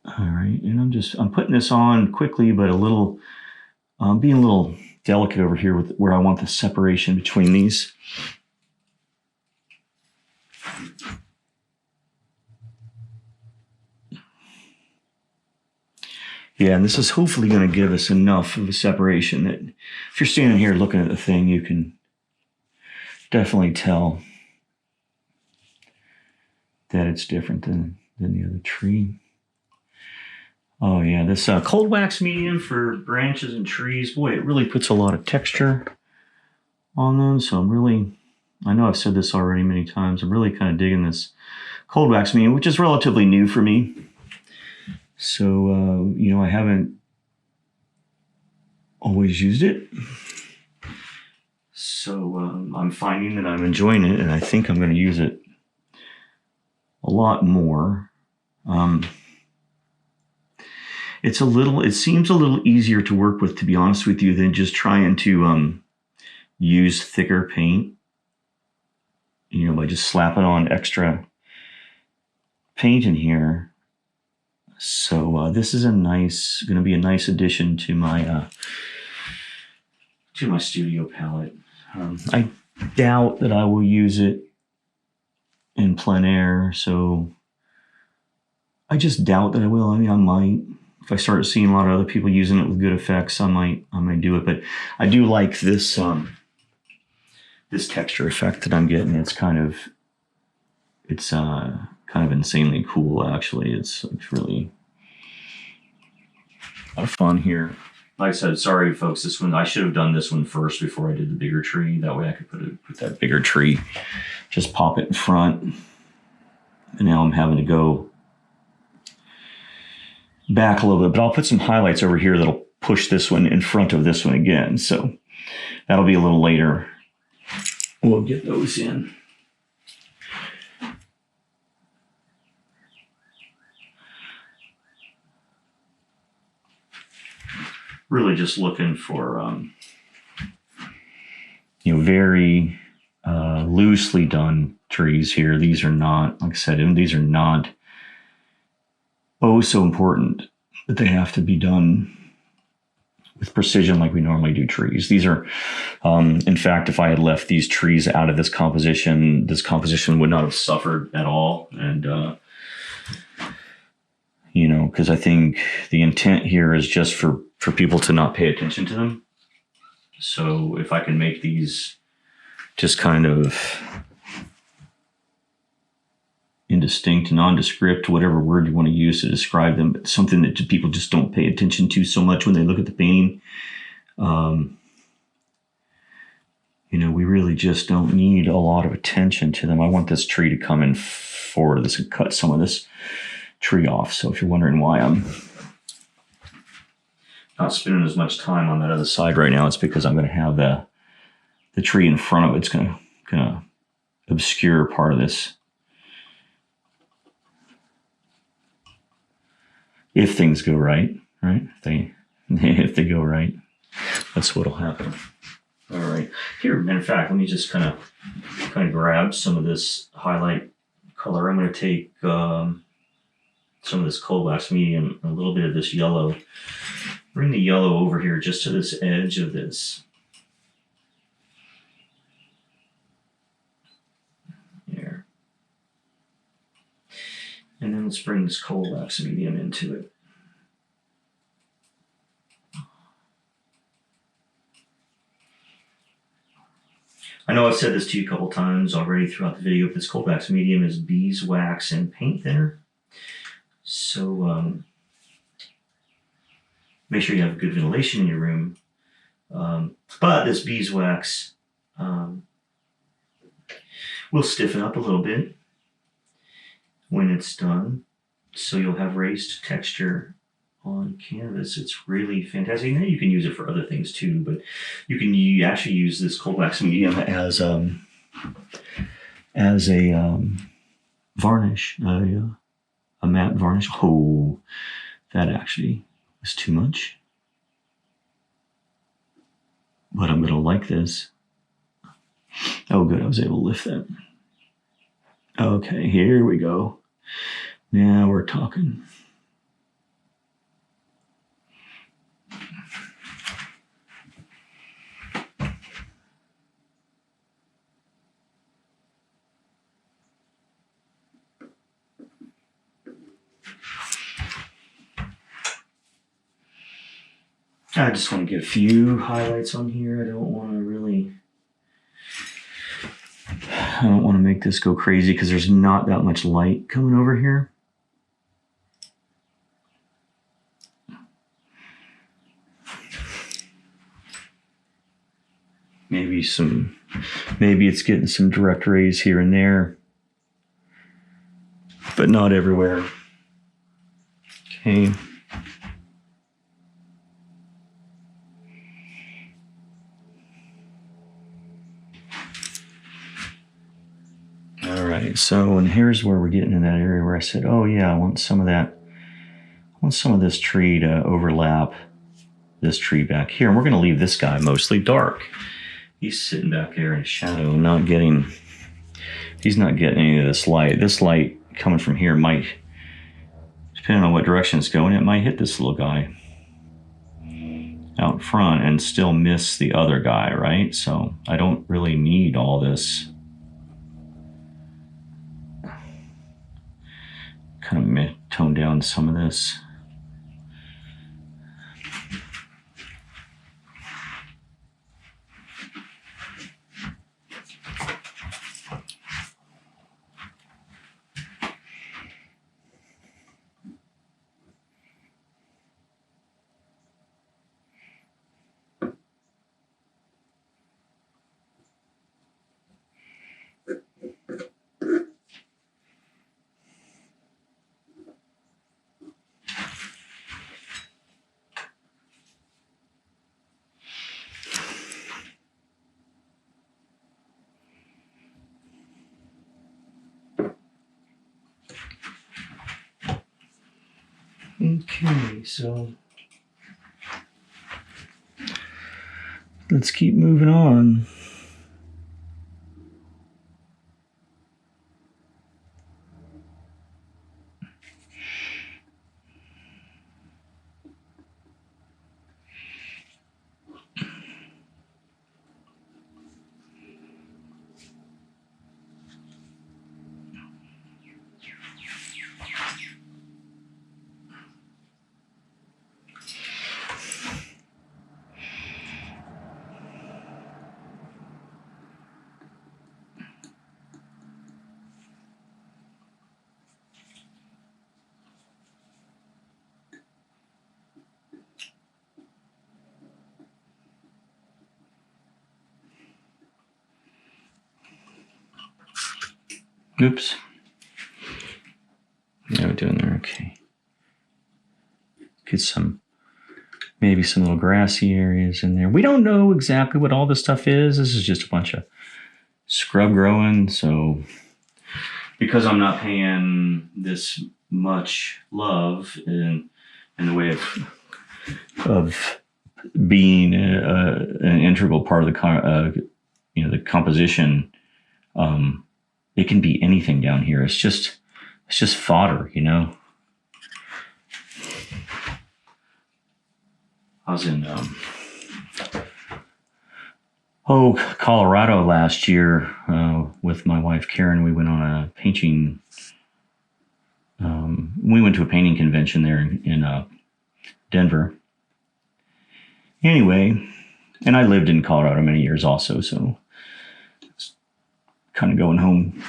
All right, and I'm putting this on quickly, but being a little delicate over here with where I want the separation between these. Yeah, and this is hopefully going to give us enough of a separation that if you're standing here looking at the thing, you can definitely tell that it's different than the other tree. Oh yeah, this cold wax medium for branches and trees, boy, it really puts a lot of texture on them. So I know I've said this already many times, I'm really kind of digging this cold wax medium, which is relatively new for me. So, I haven't always used it. So I'm finding that I'm enjoying it, and I think I'm going to use it a lot more. It seems a little easier to work with, to be honest with you, than just trying to use thicker paint, by just slapping on extra paint in here. So this is going to be a nice addition to my studio palette. I doubt that I will use it in plein air, so I just doubt that I will. I mean, I might. If I start seeing a lot of other people using it with good effects, I might do it. But I do like this this texture effect that I'm getting. It's kind of insanely cool, actually. It's really a lot of fun here. Like I said, sorry folks, this one, I should have done this one first before I did the bigger tree. That way I could put that bigger tree, just pop it in front. And now I'm having to go back a little bit, but I'll put some highlights over here that'll push this one in front of this one again. So that'll be a little later. We'll get those in. Really just looking for, very loosely done trees here. These are not, like I said, these are not so important that they have to be done with precision like we normally do trees. These are, in fact, if I had left these trees out of this composition would not have suffered at all. And, because I think the intent here is just for people to not pay attention to them. So if I can make these just kind of indistinct, nondescript, whatever word you want to use to describe them, but something that people just don't pay attention to so much when they look at the painting. We really just don't need a lot of attention to them. I want this tree to come in forward. This could cut some of this tree off. So if you're wondering why I'm not spending as much time on that other side right now, it's because I'm going to have the tree in front of it. It's going to obscure part of this. If things go right? If they go right, that's what'll happen. All right. Here, in fact, let me just kind of grab some of this highlight color. I'm going to take some of this cold wax medium, a little bit of this yellow. Bring the yellow over here just to this edge of this. There. And then let's bring this cold wax medium into it. I know I've said this to you a couple times already throughout the video, but this cold wax medium is beeswax and paint thinner. So make sure you have good ventilation in your room. But this beeswax will stiffen up a little bit when it's done. So you'll have raised texture on canvas. It's really fantastic. And you can use it for other things too, but you actually use this cold wax medium as a varnish, a matte varnish. Oh, that actually was too much. but I'm going to like this. Oh, good. I was able to lift that. Okay, here we go. Now we're talking. I just want to get a few highlights on here. I don't want to make this go crazy because there's not that much light coming over here. Maybe it's getting some direct rays here and there, but not everywhere. Okay. All right, so, and here's where we're getting in that area where I said, oh yeah, I want some of that. I want some of this tree to overlap this tree back here. And we're going to leave this guy mostly dark. He's sitting back there in shadow, he's not getting any of this light. This light coming from here might, depending on what direction it's going, it might hit this little guy out front and still miss the other guy, right? So I don't really need all this. Kind of tone down some of this. Okay, so let's keep moving on. Oops. How are we doing there? Okay. Get maybe some little grassy areas in there. We don't know exactly what all this stuff is. This is just a bunch of scrub growing. So because I'm not paying this much love in the way of being an integral part of the composition, it can be anything down here. It's just fodder, I was in Colorado last year with my wife Karen. We went on a painting. We went to a painting convention there in Denver. Anyway, and I lived in Colorado many years also, so it's kind of going home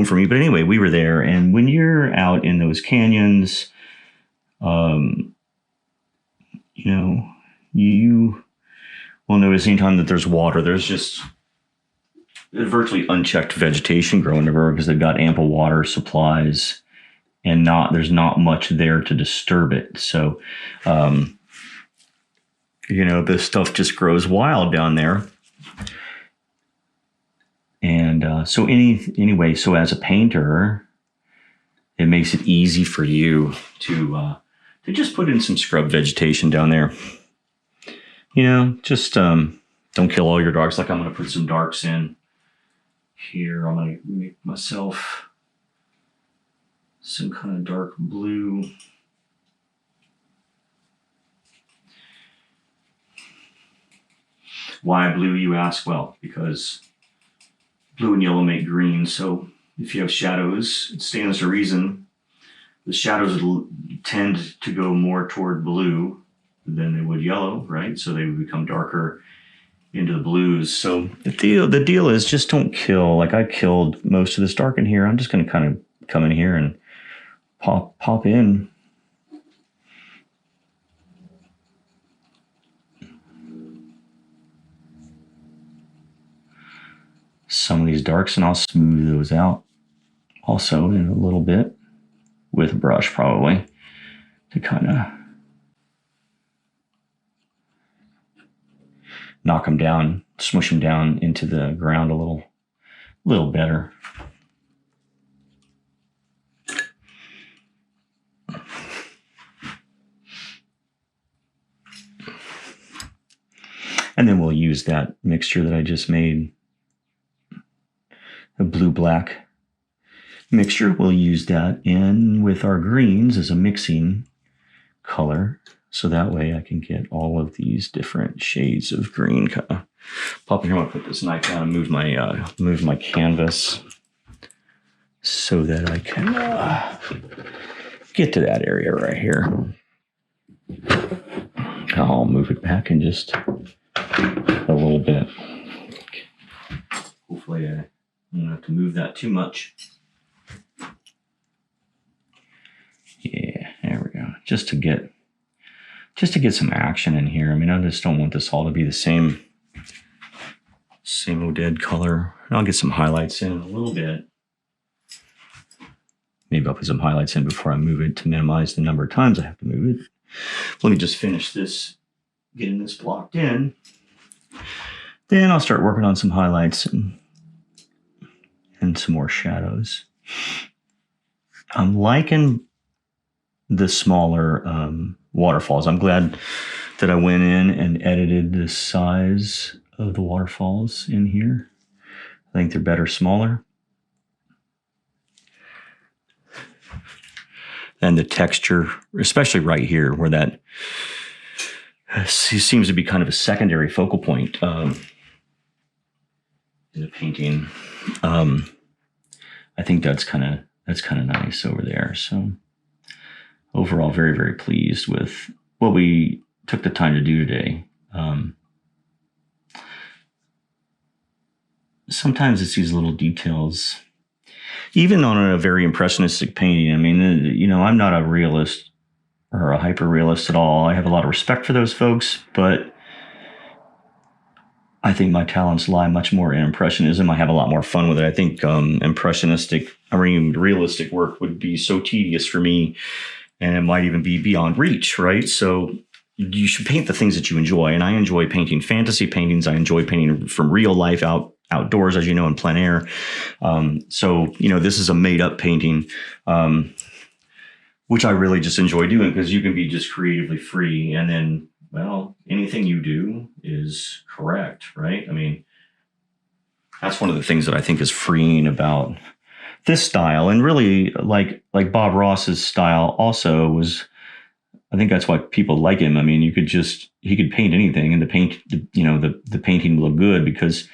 for me. But anyway, we were there, and when you're out in those canyons, you will notice anytime that there's water, there's just virtually unchecked vegetation growing everywhere because they've got ample water supplies and there's not much there to disturb it. So, this stuff just grows wild down there. And so anyway, so as a painter, it makes it easy for you to just put in some scrub vegetation down there. Just Don't kill all your darks. Like I'm going to put some darks in here. I'm going to make myself some kind of dark blue. Why blue, you ask? Well, because blue and yellow make green. So if you have shadows, it stands to reason the shadows will tend to go more toward blue than they would yellow, right? So they would become darker into the blues. So the deal is just don't kill. Like I killed most of this dark in here. I'm just going to kind of come in here and pop in. Some of these darks, and I'll smooth those out also in a little bit with a brush probably to kind of knock them down, smush them down into the ground a little better. And then we'll use that mixture that I just made, the blue-black mixture. We'll use that in with our greens as a mixing color. So that way I can get all of these different shades of green kind of popping here. I'm going to put this knife down and move my canvas so that I can get to that area right here. I'll move it back in just a little bit. Hopefully I don't have to move that too much. Yeah, there we go. Just to get some action in here. I mean, I just don't want this all to be the same old dead color. I'll get some highlights in a little bit. Maybe I'll put some highlights in before I move it to minimize the number of times I have to move it. Let me just finish this, getting this blocked in. Then I'll start working on some highlights and some more shadows. I'm liking the smaller waterfalls. I'm glad that I went in and edited the size of the waterfalls in here. I think they're better smaller. And the texture, especially right here where that seems to be kind of a secondary focal point in the painting. I think that's kind of nice over there. So overall, very, very pleased with what we took the time to do today. Sometimes it's these little details, even on a very impressionistic painting. I mean, you know, I'm not a realist or a hyper-realist at all. I have a lot of respect for those folks, but I think my talents lie much more in impressionism. I have a lot more fun with it. I think realistic work would be so tedious for me, and it might even be beyond reach, right? So you should paint the things that you enjoy, and I enjoy painting fantasy paintings. I enjoy painting from real life outdoors, as you know, in plein air. So, you know, this is a made-up painting, which I really just enjoy doing because you can be just creatively free, and then, well, anything you do is correct, right? I mean, that's one of the things that I think is freeing about this style, and really like Bob Ross's style also was. I think that's why people like him. I mean, he could paint anything, and the painting will look good because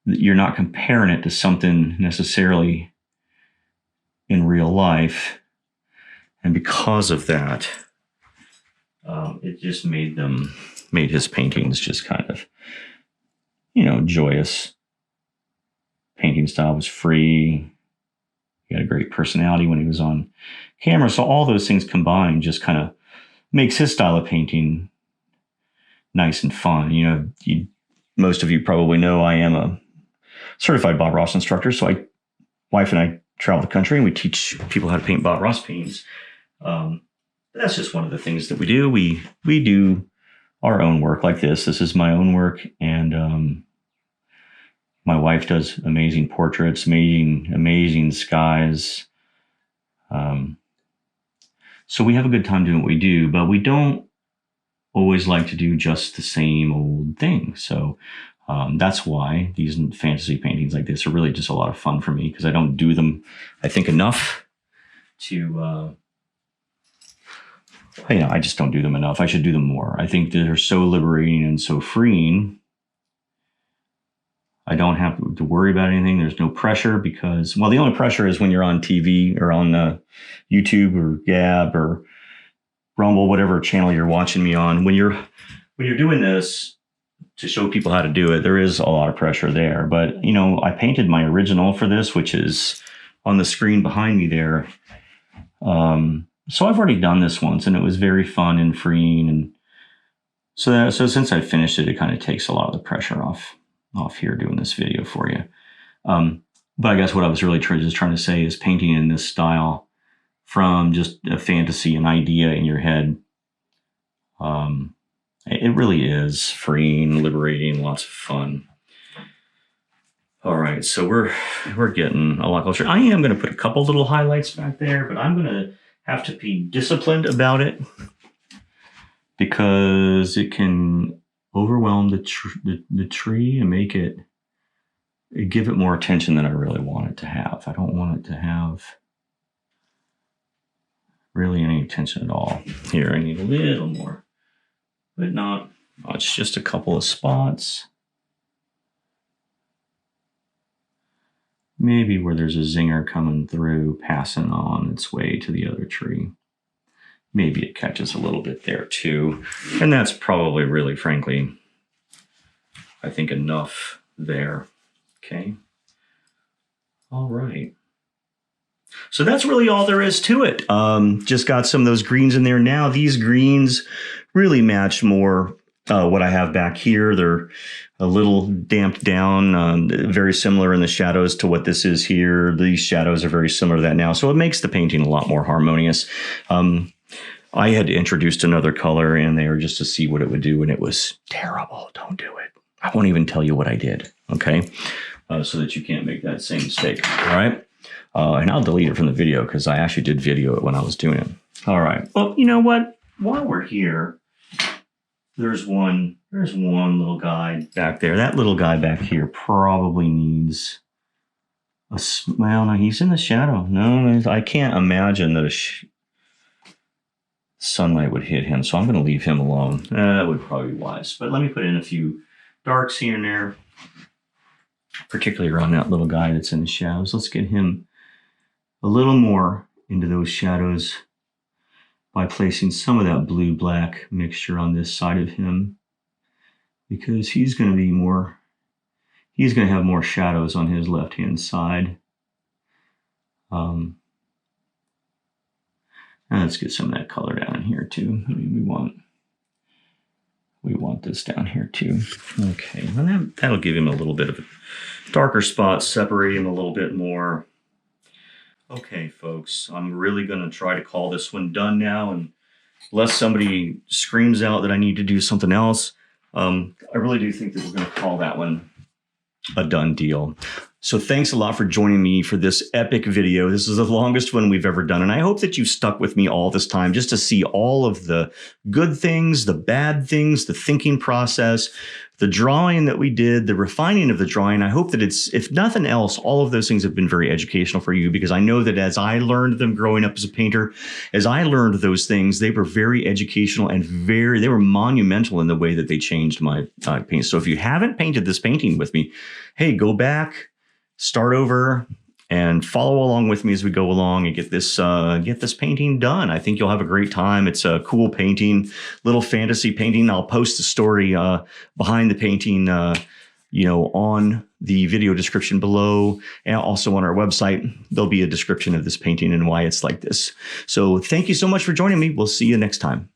you're not comparing it to something necessarily in real life, and because of that, it just made his paintings just kind of, you know, joyous. Painting style was free. He had a great personality when he was on camera. So all those things combined just kind of makes his style of painting nice and fun. You know, most of you probably know I am a certified Bob Ross instructor. So wife and I travel the country and we teach people how to paint Bob Ross paintings. That's just one of the things that we do. We do our own work like this. This is my own work, and my wife does amazing portraits, amazing skies. So we have a good time doing what we do, but we don't always like to do just the same old thing. So that's why these fantasy paintings like this are really just a lot of fun for me, because I don't do them, I think, enough to, I just don't do them enough. I should do them more. I think they're so liberating and so freeing. I don't have to worry about anything. There's no pressure because, well, the only pressure is when you're on TV or on YouTube or Gab or Rumble, whatever channel you're watching me on. When you're doing this to show people how to do it, there is a lot of pressure there. But, you know, I painted my original for this, which is on the screen behind me there. So I've already done this once, and it was very fun and freeing. And so since I finished it, it kind of takes a lot of the pressure off here doing this video for you. But I guess what I was really just trying to say is painting in this style from just a fantasy, an idea in your head. It really is freeing, liberating, lots of fun. All right, so we're getting a lot closer. I am going to put a couple little highlights back there, but I'm going to have to be disciplined about it because it can overwhelm the tree and make it give it more attention than I really want it to have. I don't want it to have really any attention at all. Here, I need a little more, but not much, just a couple of spots. Maybe where there's a zinger coming through, passing on its way to the other tree. Maybe it catches a little bit there too. And that's probably really, frankly, I think enough there. Okay. All right. So that's really all there is to it. Just got some of those greens in there now. These greens really match more what I have back here. They're a little damped down, very similar in the shadows to what this is here. These shadows are very similar to that now. So it makes the painting a lot more harmonious. I had introduced another color in there just to see what it would do, and it was terrible. Don't do it. I won't even tell you what I did, okay? So that you can't make that same mistake, all right? And I'll delete it from the video because I actually did video it when I was doing it. All right. Well, you know what? While we're here, there's one little guy back there. That little guy back here probably needs a well, no, he's in the shadow. No, I can't imagine that sunlight would hit him, so I'm going to leave him alone. That would probably be wise. But let me put in a few darks here and there, particularly around that little guy that's in the shadows. Let's get him a little more into those shadows by placing some of that blue-black mixture on this side of him, because he's going to have more shadows on his left-hand side. And let's get some of that color down in here too. I mean, we want this down here too. Okay, and that'll give him a little bit of a darker spot, separate him a little bit more. Okay, folks, I'm really going to try to call this one done now, and unless somebody screams out that I need to do something else, I really do think that we're going to call that one a done deal. So thanks a lot for joining me for this epic video. This is the longest one we've ever done, and I hope that you've stuck with me all this time just to see all of the good things, the bad things, the thinking process, the drawing that we did, the refining of the drawing. I hope that it's, if nothing else, all of those things have been very educational for you, because I know that as I learned them growing up as a painter, as I learned those things, they were very educational and they were monumental in the way that they changed my paint. So if you haven't painted this painting with me, hey, go back, start over, and follow along with me as we go along and get this painting done. I think you'll have a great time. It's a cool painting, little fantasy painting. I'll post the story behind the painting, on the video description below, and also on our website. There'll be a description of this painting and why it's like this. So thank you so much for joining me. We'll see you next time.